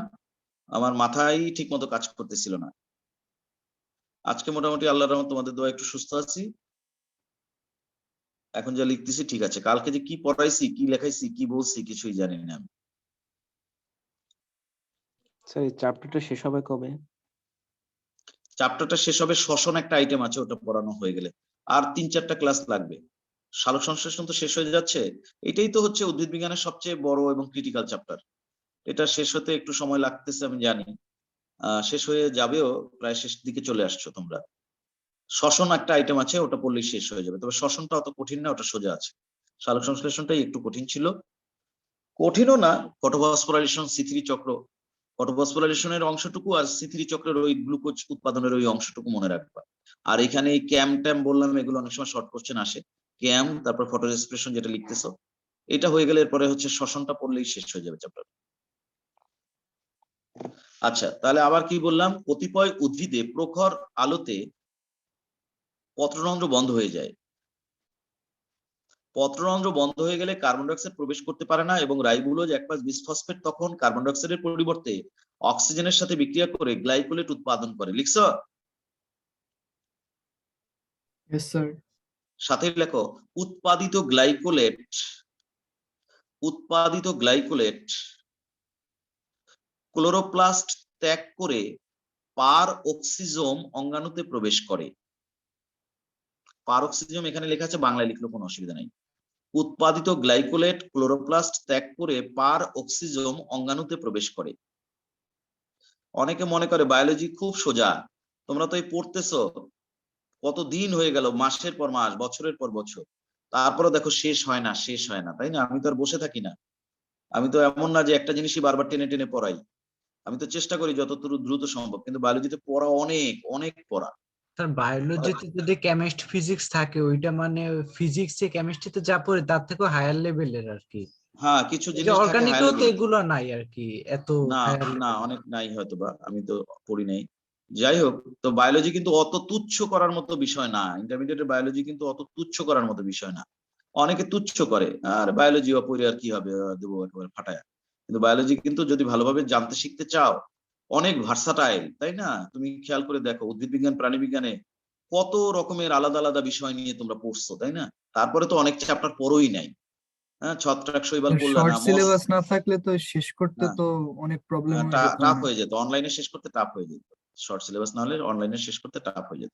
আমার মাথায় ঠিক মতো কাজ করতেছিল না। আজকে মোটামুটি আল্লাহর রহমতে তোমাদের দোয়া একটু সুস্থ আছি। এখন যা লিখতেছি ঠিক আছে, কালকে যে কি পড়াইছি, কি লেখাইছি, কি বলছি কিছুই জানি না আমি। স্যার এই চ্যাপ্টারটা শেষ হবে কবে? চ্যাপ্টারটা শেষ হবে, শ্বসন একটা আইটেম আছে, ওটা পড়ানো হয়ে গেলে আর 3-4টা ক্লাস লাগবে। সালোক সংশ্লেষণ তো শেষ হয়ে যাচ্ছে, এটাই তো হচ্ছে উদ্ভিদ বিজ্ঞানের সবচেয়ে বড় এবং ক্রিটিক্যাল চ্যাপ্টার। এটা শেষ হতে একটু সময় লাগতেছে আমি জানি, শেষ হয়ে যাবেও, প্রায় শেষ দিকে চলে আসছো তোমরা। শ্বসন একটা আইটেম আছে, ওটা পড়লেই শেষ হয়ে যাবে, তবে শ্বসনটা অত কঠিন না, ওটা সোজা আছে। সালোক সংশ্লেষণটাই একটু কঠিন ছিল, কঠিনও না। ফটোফসফোরাইলেশন, C3 চক্র, ফটোফসফোরাইলেশনের অংশটুকু আর C3 চক্রের ওই গ্লুকোজ উৎপাদনের ওই অংশটুকু মনে রাখবা। আর এখানে এই ক্যাম ট্যাম বললাম, এগুলো অনেক সময় শর্ট কোশ্চেন আসে। ক্যাম, তারপর ফটো রেসপিরেশন যেটা লিখতেছো, এটা হয়ে গেলে এরপরে হচ্ছে শ্বসনটা পড়লেই শেষ হয়ে যাবে চ্যাপ্টার। আচ্ছা, তাহলে আবার কি বললাম, কতিপয় উদ্ভিদে প্রখর আলোতে পত্ররন্ধ্র বন্ধ হয়ে যায়। পত্ররন্ধ্র বন্ধ হয়ে গেলে কার্বন ডাই অক্সাইড প্রবেশ করতে পারে না এবং রাইবোলোজ 1,5 বিসফসফেট তখন কার্বন ডাই অক্সাইডের পরিবর্তে অক্সিজেনের সাথে বিক্রিয়া করে গ্লাইকোলেট উৎপাদন করে। লিখছো? Yes sir. সাথে লেখো, উৎপাদিত গ্লাইকোলেট ক্লোরোপ্লাস্ট ত্যাগ করে পার অক্সিজোম অঙ্গাণুতে প্রবেশ করে। পার অক্সিজোম এখানে লেখা আছে, বাংলায় লিখলেও কোনো অসুবিধা নাই। উৎপাদিত গ্লাইকোলেট ক্লোরোপ্লাস্ট ত্যাগ করে পার অক্সিজোম অঙ্গাণুতে প্রবেশ করে। অনেকে মনে করে বায়োলজি খুব সোজা, তোমরা তো এই পড়তেছো কতদিন হয়ে গেল, মাসের পর মাস, বছরের পর বছর, তারপরে দেখো শেষ হয় না, তাই না? আমি তো আর বসে থাকি না, আমি তো এমন না যে একটা জিনিসই বারবার টেনে টেনে পড়াই, আমি তো চেষ্টা করি যতটুকু দ্রুত সম্ভব, কিন্তু বায়োলজিতে পড়া অনেক অনেক পড়া। স্যার বায়োলজিতে যদি কেমিস্ট ফিজিক্স থাকে, ওইটা মানে ফিজিক্সে কেমিস্ট্রিতে যা পড়ে তার থেকেও হায়ার লেভেলের আর কি। হ্যাঁ, কিছু যে জিনিস থাকে অর্গানিকেও তো হায়ার, এগুলো নাই আর কি, এত না হায়ার না লেভেল। অনেক নাই হয়তো, বা আমি তো পড়ি নাই। যাই হোক, তো বায়োলজি কিন্তু অত তুচ্ছ করার মতো বিষয় না, ইন্টারমিডিয়েটের বায়োলজি কিন্তু অত তুচ্ছ করার মতো বিষয় না। অনেকে তুচ্ছ করে, আর বায়োলজি অপরে আর কি হবে, দেবো একেবারে ফাটায়। কিন্তু বায়োলজি কিন্তু যদি ভালোভাবে জানতে শিখতে চাও, অনেক ভার্সাটাইল, তাই না? তুমি খেয়াল করে দেখো, উদ্ভিদ বিজ্ঞান, প্রাণী বিজ্ঞানে কত রকমের আলাদা আলাদা বিষয় নিয়ে তোমরা পড়ছো, তাই না? তারপরে তো অনেক চ্যাপ্টার পড়োই নাই। হ্যাঁ, ছত্রাক শৈবাল পড়লা শর্ট না, সিলেবাস না থাকলে তো শেষ করতে হ্যাঁ, তো অনেক প্রবলেম হয়ে যেত টাফ অনেক। হয়ে যেত, অনলাইনে শেষ করতে টাফ হয়ে যেত। শর্ট সিলেবাস না হলে অনলাইনে শেষ করতে টাফ হয়ে যেত।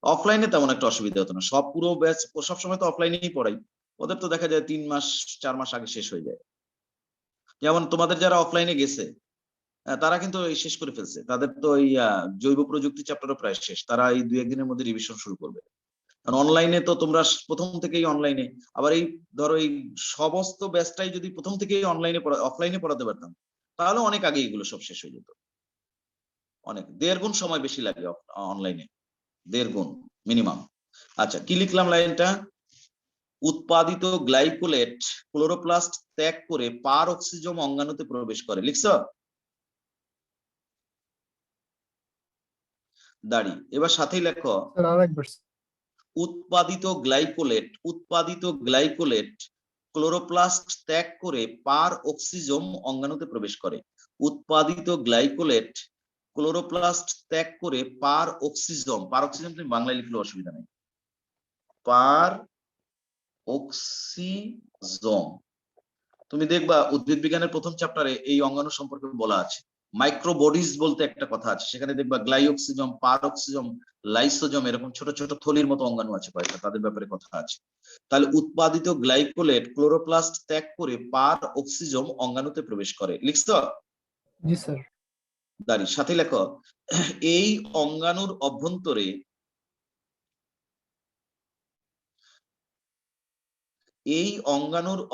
অফলাইনে তেমন একটা অসুবিধা হতো না, সব পুরো ব্যাচ সবসময় তো অফলাইনেই পড়াই, ওদের তো দেখা যায় 3 মাস 4 মাস আগে শেষ হয়ে যায়। যেমন তোমাদের যারা অফলাইনে গেছে, তারা কিন্তু এই শেষ করে ফেলছে, তাদের তো এই জৈব প্রযুক্তি চ্যাপ্টারও প্রায় শেষ, তারা এই 2-1 দিনের মধ্যে রিভিশন শুরু করবে। কারণ অনলাইনে তো তোমরা প্রথম থেকেই অনলাইনে, আবার এই ধরো এই সমস্ত ব্যাচটাই যদি প্রথম থেকেই অনলাইনে অফলাইনে পড়াতে পারতাম, তাহলে অনেক আগে এগুলো সব শেষ হয়ে যেত। অনেক 1.5 গুণ সময় বেশি লাগে অনলাইনে, 1.5 গুণ মিনিমাম। আচ্ছা, কি লিখলাম লাইনটা? উৎপাদিত গ্লাইকোলেট ক্লোরোপ্লাস্ট ত্যাগ করে পার অক্সিজোম অঙ্গাণুতে প্রবেশ করে। লিখছো? দাঁড়ি, এবার সাথেই লেখো, স্যার আরেকবার। উৎপাদিত গ্লাইকোলেট ক্লোরোপ্লাস্ট ত্যাগ করে পার অক্সিজোম অঙ্গাণুতে প্রবেশ করে। উৎপাদিত গ্লাইকোলেট ক্লোরোপ্লাস্ট ত্যাগ করে পার অক্সিজোম তুমি বাংলায় লিখলে অসুবিধা নেই, পার অক্সিজোম। তুমি দেখবা উদ্ভিদ বিজ্ঞানের প্রথম চ্যাপ্টারে এই অঙ্গাণু সম্পর্কে বলা আছে। মাইক্রোবডিজ বলতে একটা কথা আছে, সেখানে দেখবা গ্লাইঅক্সিজম, পারঅক্সিজম, লাইসোজম, এরকম ছোট ছোট থলির মতো অঙ্গাণু আছে কয়েকটা, তাদের ব্যাপারে কথা আছে। তাহলে উৎপাদিত গ্লাইকোলেট ক্লোরোপ্লাস্ট ত্যাগ করে পার অক্সিজম অঙ্গাণুতে প্রবেশ করে। লিখছো? জি স্যার। দাঁড়ি, সাথে লেখো, এই অঙ্গাণুর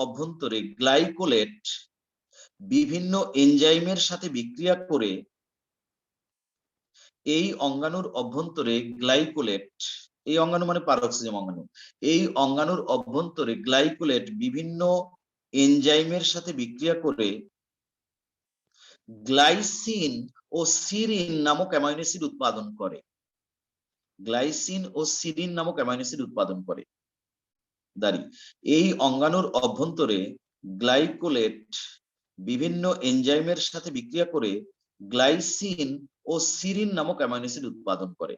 অভ্যন্তরে গ্লাইকোলেট বিভিন্ন এনজাইমের সাথে বিক্রিয়া করে এই অঙ্গাণুর অভ্যন্তরে গ্লাইকোলেট, এই অঙ্গাণু মানে পারঅক্সিজম অঙ্গাণু, এই অঙ্গাণুর অভ্যন্তরে গ্লাইকোলেট বিভিন্ন এনজাইমের সাথে বিক্রিয়া করে গ্লাইসিন ও সিরিন নামক অ্যামাইনো অ্যাসিড উৎপাদন করে। গ্লাইসিন ও সিরিন নামক অ্যামাইনো অ্যাসিড উৎপাদন করে। দাঁড়ি এই অঙ্গাণুর অভ্যন্তরে গ্লাইকোলেট বিভিন্ন এনজাইমের সাথে বিক্রিয়া করে গ্লাইসিন ও সিরিন নামক অ্যামাইনো অ্যাসিড উৎপাদন করে।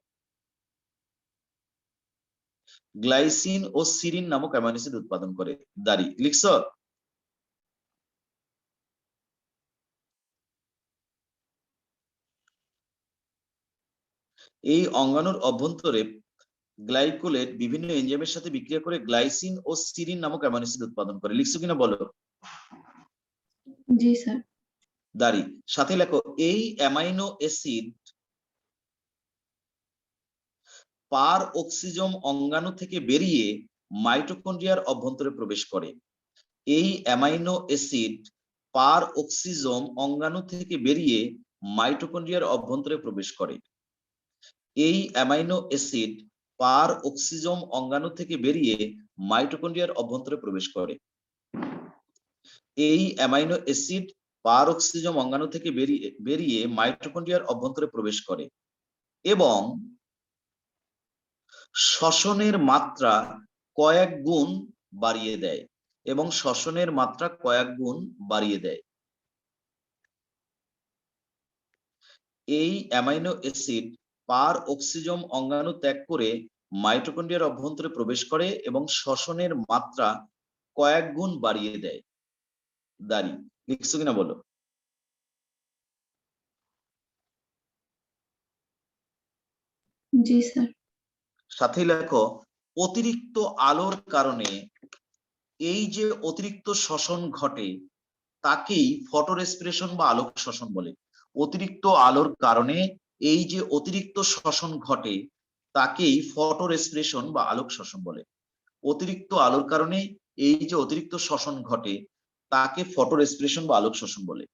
গ্লাইসিন ও সিরিন নামক অ্যামাইনো অ্যাসিড উৎপাদন করে। দাঁড়ি লিখছ? এই অঙ্গাণুর অভ্যন্তরে গ্লাইকোলেট বিভিন্ন এনজাইমের সাথে বিক্রিয়া করে গ্লাইসিন ও সিরিন নামক অ্যামাইনো অ্যাসিড উৎপাদন করে। লিখছো কিনা বলো? জি স্যার। দাঁড়ি সাথে লেখো এই অ্যামাইনো অ্যাসিড পার অক্সিজম অঙ্গাণু থেকে বেরিয়ে মাইটোকন্ড্রিয়ার অভ্যন্তরে প্রবেশ করে। এই অ্যামাইনো অ্যাসিড পার অক্সিজম অঙ্গাণু থেকে বেরিয়ে মাইটোকন্ড্রিয়ার অভ্যন্তরে প্রবেশ করে। এই অ্যামাইনো অ্যাসিড পার অক্সিজম অঙ্গাণু থেকে বেরিয়ে মাইটোকন্ড্রিয়ার অভ্যন্তরে প্রবেশ করে। এই অ্যামাইনো অ্যাসিড পার অক্সিজম অঙ্গাণু থেকে বেরিয়ে মাইটোকন্ড্রিয়ার অভ্যন্তরে প্রবেশ করে এবং শ্বসনের মাত্রা কয়েক গুণ বাড়িয়ে দেয় এবং শ্বসনের মাত্রা কয়েক গুণ বাড়িয়ে দেয়। এই অ্যামাইনো অ্যাসিড পার অক্সিজম অঙ্গাণু ত্যাগ করে মাইটোকন্ড্রিয়ার অভ্যন্তরে প্রবেশ করে এবং শ্বসনের মাত্রা কয়েক গুণ বাড়িয়ে দেয়। দাঁড়ি লিখছো কিনা বলো? জি স্যার। সাথে লেখো অতিরিক্ত আলোর কারণে এই যে অতিরিক্ত শ্বসন ঘটে তাকেই ফটোরেসপিরেশন বা আলোক শ্বসন বলে। অতিরিক্ত আলোর কারণে এই যে অতিরিক্ত শ্বসন ঘটে তাকেই ফটোরেসপিরেশন বা আলোক শ্বসন বলে। অতিরিক্ত আলোর কারণে এই যে অতিরিক্ত শ্বসন ঘটে তাকে ফটোরেসপিরেশন বা আলোক শ্বসন বলে।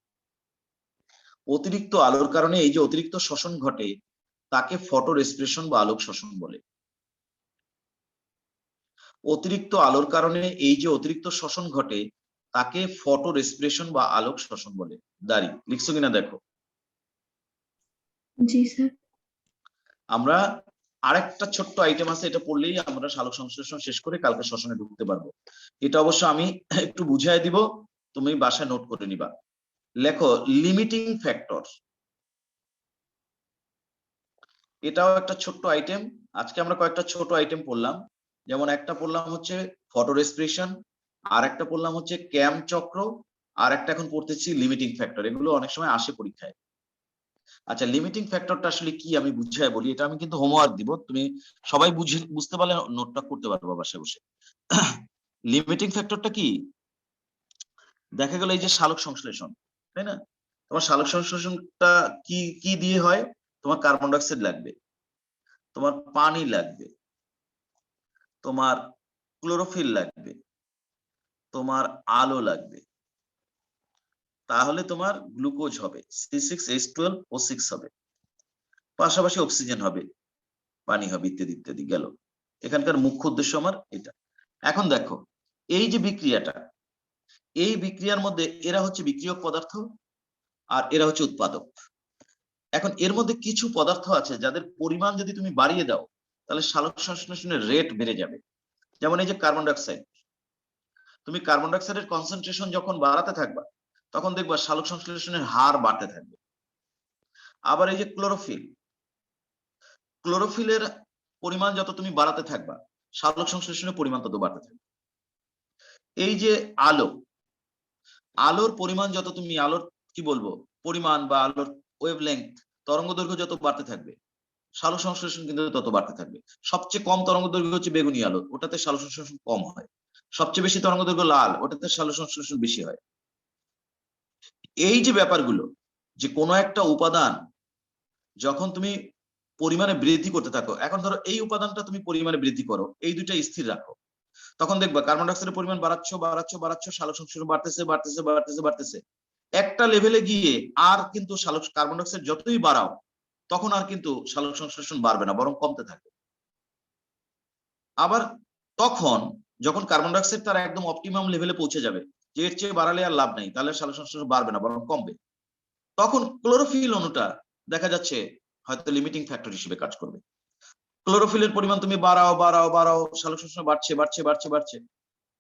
অতিরিক্ত আলোর কারণে এই যে অতিরিক্ত শ্বসন ঘটে তাকে ফটোরেসপিরেশন বা আলোক শ্বসন বলে। অতিরিক্ত আলোর কারণে এই যে অতিরিক্ত শ্বসন ঘটে তাকে ফটোরেসপিরেশন বা আলোক শ্বসন বলে। দাঁড়ি লিখছো কিনা দেখো? জি স্যার। আমরা আরেকটা ছোট্ট আইটেম আছে, এটা পড়লেই আমরা সালোক সংশ্লেষণ শেষ করে কালকে শ্বসনে ঢুকতে পারবো। এটা অবশ্য আমি একটু বুঝাই দিব, তুমি বাসায় নোট করে নিবা। লেখো লিমিটিং ফ্যাক্টর। এটাও একটা ছোট্ট আইটেম। আজকে আমরা কয়েকটা ছোট আইটেম পড়লাম, যেমন একটা পড়লাম হচ্ছে ফটোরেসপিরেশন, আর একটা পড়লাম হচ্ছে ক্যাম চক্র, আর একটা এখন পড়তেছি লিমিটিং ফ্যাক্টর। এগুলো অনেক সময় আসে পরীক্ষায়। আচ্ছা লিমিটিং ফ্যাক্টরটা আসলে কি আমি বুঝাই বলি, এটা আমি কিন্তু হোমওয়ার্ক দিব, তুমি সবাই বুঝতে পারলে নোটটা করতে পারবো বাসায় বসে। লিমিটিং ফ্যাক্টরটা কি? দেখা গেল এই যে সালোক সংশ্লেষণ, তাই না? তোমার সালোক সংশ্লেষণটা কি কি দিয়ে হয়? তোমার কার্বন ডাইঅক্সাইড লাগবে, তোমার পানি লাগবে, তোমার ক্লোরোফিল লাগবে, তোমার আলো লাগবে, তাহলে তোমার গ্লুকোজ হবে, C6H12O6 হবে, পাশাপাশি অক্সিজেন হবে, পানি হবে, ইত্যাদি ইত্যাদি। গেল। এখানকার মুখ্য উদ্দেশ্য আমার এটা। এখন দেখো এই যে বিক্রিয়াটা, এই বিক্রিয়ার মধ্যে এরা হচ্ছে বিক্রিয়ক পদার্থ আর এরা হচ্ছে উৎপাদক। এখন এর মধ্যে কিছু পদার্থ আছে যাদের পরিমাণ যদি তুমি বাড়িয়ে দাও তাহলে সালোক সংশ্লেষণের রেট বেড়ে যাবে। যেমন এই যে কার্বন ডাইঅক্সাইড, তুমি কার্বন ডাইঅক্সাইডের কনসেন্ট্রেশন যখন বাড়াতে থাকবা তখন দেখবা সালোক সংশ্লেষণের হার বাড়তে থাকবে। আবার এই যে ক্লোরোফিল, ক্লোরোফিলের পরিমাণ যত তুমি বাড়াতে থাকবা সালোক সংশ্লেষণের পরিমাণ তত বাড়তে থাকবে। এই যে আলো, আলোর পরিমাণ যত তুমি আলোর কি বলবো পরিমাণ বা আলোর ওয়েভলেংথ তরঙ্গ দৈর্ঘ্য যত বাড়তে থাকবে সালোক সংশ্লেষণ কিন্তু তত বাড়তে থাকবে। সবচেয়ে কম তরঙ্গ দৈর্ঘ্য হচ্ছে বেগুনি আলো, ওটাতে সালোক সংশ্লেষণ কম হয়। সবচেয়ে বেশি তরঙ্গ দৈর্ঘ্য লাল, ওটাতে সালোক সংশ্লেষণ বেশি হয়। এই যে ব্যাপারগুলো, যে কোনো একটা উপাদান যখন তুমি পরিমাণে বৃদ্ধি করতে থাকো, এখন ধরো এই উপাদানটা তুমি পরিমাণে বৃদ্ধি করো, এই দুইটা স্থির রাখো, তখন দেখবা কার্বন ডাইঅক্সাইডের পরিমাণ বাড়াচ্ছ, সালোক সংশ্লেষণ বাড়তেছে। একটা লেভেলে গিয়ে আর কিন্তু কার্বন ডাইঅক্সাইড যতই বাড়াও তখন আর কিন্তু সালোক সংশ্লেষণ বাড়বে না, বরং কমতে থাকবে। আবার তখন যখন কার্বন ডাইঅক্সাইড তার একদম অপটিমাম লেভেলে পৌঁছে যাবে, যে এর চেয়ে বাড়ালে আর লাভ নাই, তাহলে সালোক সংশ্লেষণ বাড়বে না বরং কমবে, তখন ক্লোরোফিল অণুটা দেখা যাচ্ছে হয়তো লিমিটিং ফ্যাক্টর হিসেবে কাজ করবে। ক্লোরোফিলের পরিমাণ তুমি বাড়াও বাড়াও বাড়াও, সালোকসংশ্লেষণ বাড়ছে বাড়ছে বাড়ছে বাড়ছে,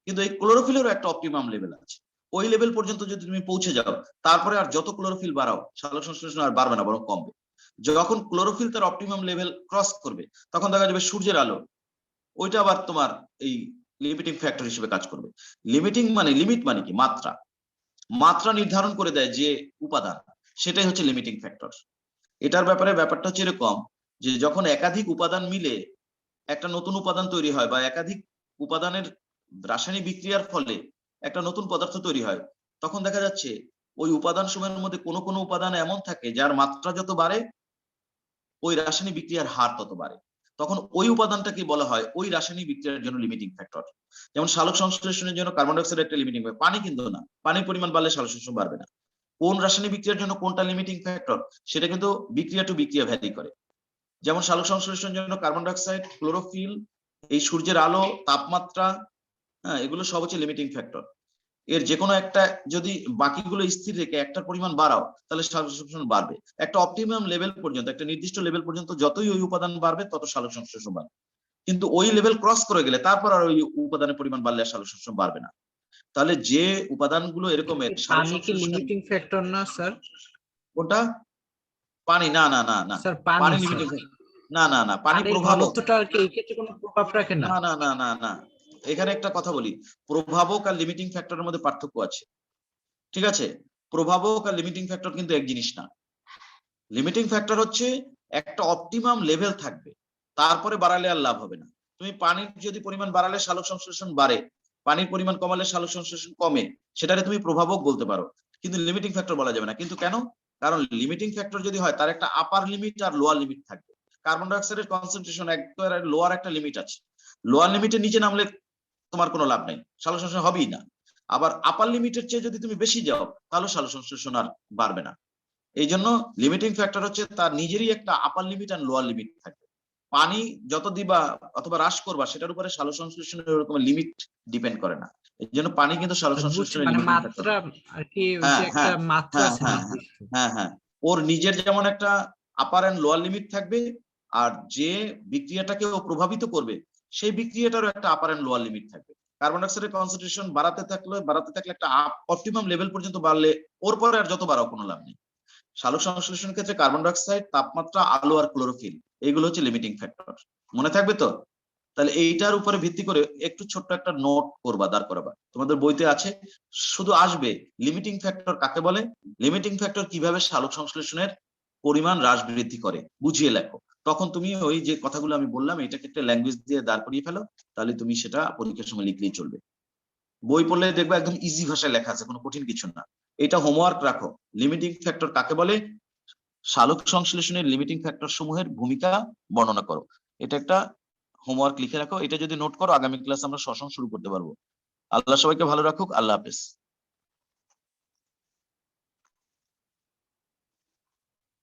কিন্তু এই ক্লোরোফিলেরও একটা অপটিমাম লেভেল আছে। ওই লেভেল পর্যন্ত যদি তুমি পৌঁছে যাও, তারপরে আর যত ক্লোরোফিল বাড়াও সালোকসংশ্লেষণ আর বাড়বে না, বরং কমবে। যখন ক্লোরোফিল তার অপটিমাম লেভেল ক্রস করবে, তখন দেখা যাবে সূর্যের আলো, ওইটা আবার তোমার এই লিমিটিং ফ্যাক্টর হিসেবে কাজ করবে। লিমিটিং মানে, লিমিট মানে কি? মাত্রা। মাত্রা নির্ধারণ করে দেয় যে উপাদান, সেটাই হচ্ছে লিমিটিং ফ্যাক্টর। এটার ব্যাপারে ব্যাপারটা হচ্ছে এরকম যে যখন একাধিক উপাদান মিলে একটা নতুন উপাদান তৈরি হয়, বা একাধিক উপাদানের রাসায়নিক বিক্রিয়ার ফলে একটা নতুন পদার্থ তৈরি হয়, তখন দেখা যাচ্ছে ওই উপাদান সমূহের মধ্যে কোনো কোনো উপাদান এমন থাকে যার মাত্রা যত বাড়ে ওই রাসায়নিক বিক্রিয়ার হার তত বাড়ে। তখন ওই উপাদানটাকে বলা হয় ওই রাসায়নিক বিক্রিয়ার জন্য লিমিটিং ফ্যাক্টর। যেমন সালোক সংশ্লেষণের জন্য কার্বন ডাই অক্সাইড একটা লিমিটিং ফ্যাক্টর, পানি কিন্তু না, পানির পরিমাণ বাড়লে সালোক সংশ্লেষণ বাড়বে না। কোন রাসায়নিক বিক্রিয়ার জন্য কোনটা লিমিটিং ফ্যাক্টর সেটা কিন্তু বিক্রিয়া টু বিক্রিয়া ভ্যারি করে। যেমন সালোক সংশ্লেষণের জন্য কার্বন ডাই অক্সাইড, ক্লোরোফিল, এই সূর্যের আলো, তাপমাত্রা, হ্যাঁ, এগুলো সব হচ্ছে লিমিটিং ফ্যাক্টর। এর যে কোনো একটা যদি বাকিগুলো স্থির রেখে একটার পরিমাণ বাড়াও, তাহলে সালোক সংশ্লেষণ বাড়বে। একটা অপটিমাম লেভেল পর্যন্ত, একটা নির্দিষ্ট লেভেল পর্যন্ত যতই ওই উপাদান বাড়বে তত সালোক সংশ্লেষণ বাড়বে। কিন্তু ওই লেভেল ক্রস করে গেলে তারপর আর ওই উপাদানের পরিমাণ বাড়লে আর সালোক সংশ্লেষণ বাড়বে না। তাহলে যে উপাদানগুলো এরকমের সালোক পানি কি সংশ্লেষণ, লিমিটিং ফ্যাক্টর না স্যার? কোনটা? পানি? না না না না, স্যার পানি পানি লিমিটিং, না না না, পানি পানির প্রভাবক। ঘনত্বটা আর কি এই ক্ষেত্রে কোনো প্রভাব রাখে না? না না না না না, এখানে একটা কথা বলি, প্রভাবক আর লিমিটিং ফ্যাক্টরের মধ্যে পার্থক্য আছে, ঠিক আছে? প্রভাবক আর লিমিটিং ফ্যাক্টর কিন্তু এক জিনিস না। লিমিটিং ফ্যাক্টর হচ্ছে একটা অপটিমাম লেভেল থাকবে, তারপরে বাড়ালে আর লাভ হবে না। তুমি পানির যদি পরিমাণ বাড়ালে সালোক সংশ্লেষণ বাড়ে, পানির পরিমাণ কমালে সালোক সংশ্লেষণ কমে, সেটাকে তুমি প্রভাবক বলতে পারো, কিন্তু লিমিটিং ফ্যাক্টর বলা যাবে না। কিন্তু কেন? কারণ লিমিটিং ফ্যাক্টর যদি হয় তার একটা আপার লিমিট আর লোয়ার লিমিট থাকবে। কার্বন ডাই অক্সাইডের কনসেন্ট্রেশন একটা লোয়ার একটা লিমিট আছে, লোয়ার লিমিটের নিচে নামলে তোমার কোনো লাভ নাই, সালোক সংশ্লেষণ হবেই না। আবার আপার লিমিটের চেয়ে যদি তুমি বেশি যাও, তাহলে সালোক সংশ্লেষণ আর বাড়বে না। এই জন্য লিমিটিং ফ্যাক্টর হচ্ছে তার নিজেরই একটা আপার লিমিট আর লোয়ার লিমিট থাকে। পানি যত দিবা অথবা হ্রাস করবা, সেটার উপরে সালোক সংশ্লেষণের ওরকম লিমিট ডিপেন্ড করে না। এই জন্য পানি কিন্তু সালোক বুঝছি, সংশ্লেষণের মানে লিমিটিং ফ্যাক্টর। মাত্রা আর কি, ওই হ্যাঁ যে একটা হ্যাঁ মাত্রা হ্যাঁ আছে হ্যাঁ নির্দিষ্ট। হ্যাঁ হ্যাঁ, ওর নিজের যেমন একটা আপার এন্ড লোয়ার লিমিট থাকবে, আর যে বিক্রিয়াটাকে ও প্রভাবিত করবে সেই বিক্রিয়াটারও একটা আপার এন্ড লোয়ার লিমিট থাকবে। কার্বন ডাই অক্সাইডের কনসেন্ট্রেশন বাড়াতে থাকলে একটা অপটিমাম লেভেল পর্যন্ত বাড়লে ওর পরে আর যত বাড়াও কোনো লাভ নেই। সালোক সংশ্লেষণের ক্ষেত্রে কার্বন ডাই অক্সাইড, তাপমাত্রা, আলো আর ক্লোরোফিল, এইগুলো হচ্ছে লিমিটিং ফ্যাক্টর। মনে থাকবে তো? তাহলে এইটার উপরে ভিত্তি করে একটু ছোট্ট একটা নোট করবা, দাঁড় করাবা, তোমাদের বইতে আছে, শুধু আসবে লিমিটিং ফ্যাক্টর কাকে বলে, লিমিটিং ফ্যাক্টর কিভাবে সালোক সংশ্লেষণের পরিমাণ হ্রাস বৃদ্ধি করে, বুঝিয়ে লেখো। তখন তুমি ওই যে কথাগুলো আমি বললাম এটাকে একটা ল্যাঙ্গুয়েজ দিয়ে দাঁড় করিয়ে ফেলো, তাহলে তুমি সেটা পরীক্ষার সময় লিখলেই চলবে। বই পড়লে দেখবে একদম ইজি ভাষায় লেখা আছে, কোনো কঠিন কিছু না। এটা হোমওয়ার্ক রাখো, লিমিটিং ফ্যাক্টর কাকে বলে, সালোক সংশ্লেষণের লিমিটিং ফ্যাক্টর সমূহের ভূমিকা বর্ণনা করো। এটা একটা হোমওয়ার্ক লিখে রাখো। এটা যদি নোট করো, আগামী ক্লাস আমরা সসং শুরু করতে পারবো। আল্লাহ সবাইকে ভালো রাখুক। আল্লাহ হাফেজ।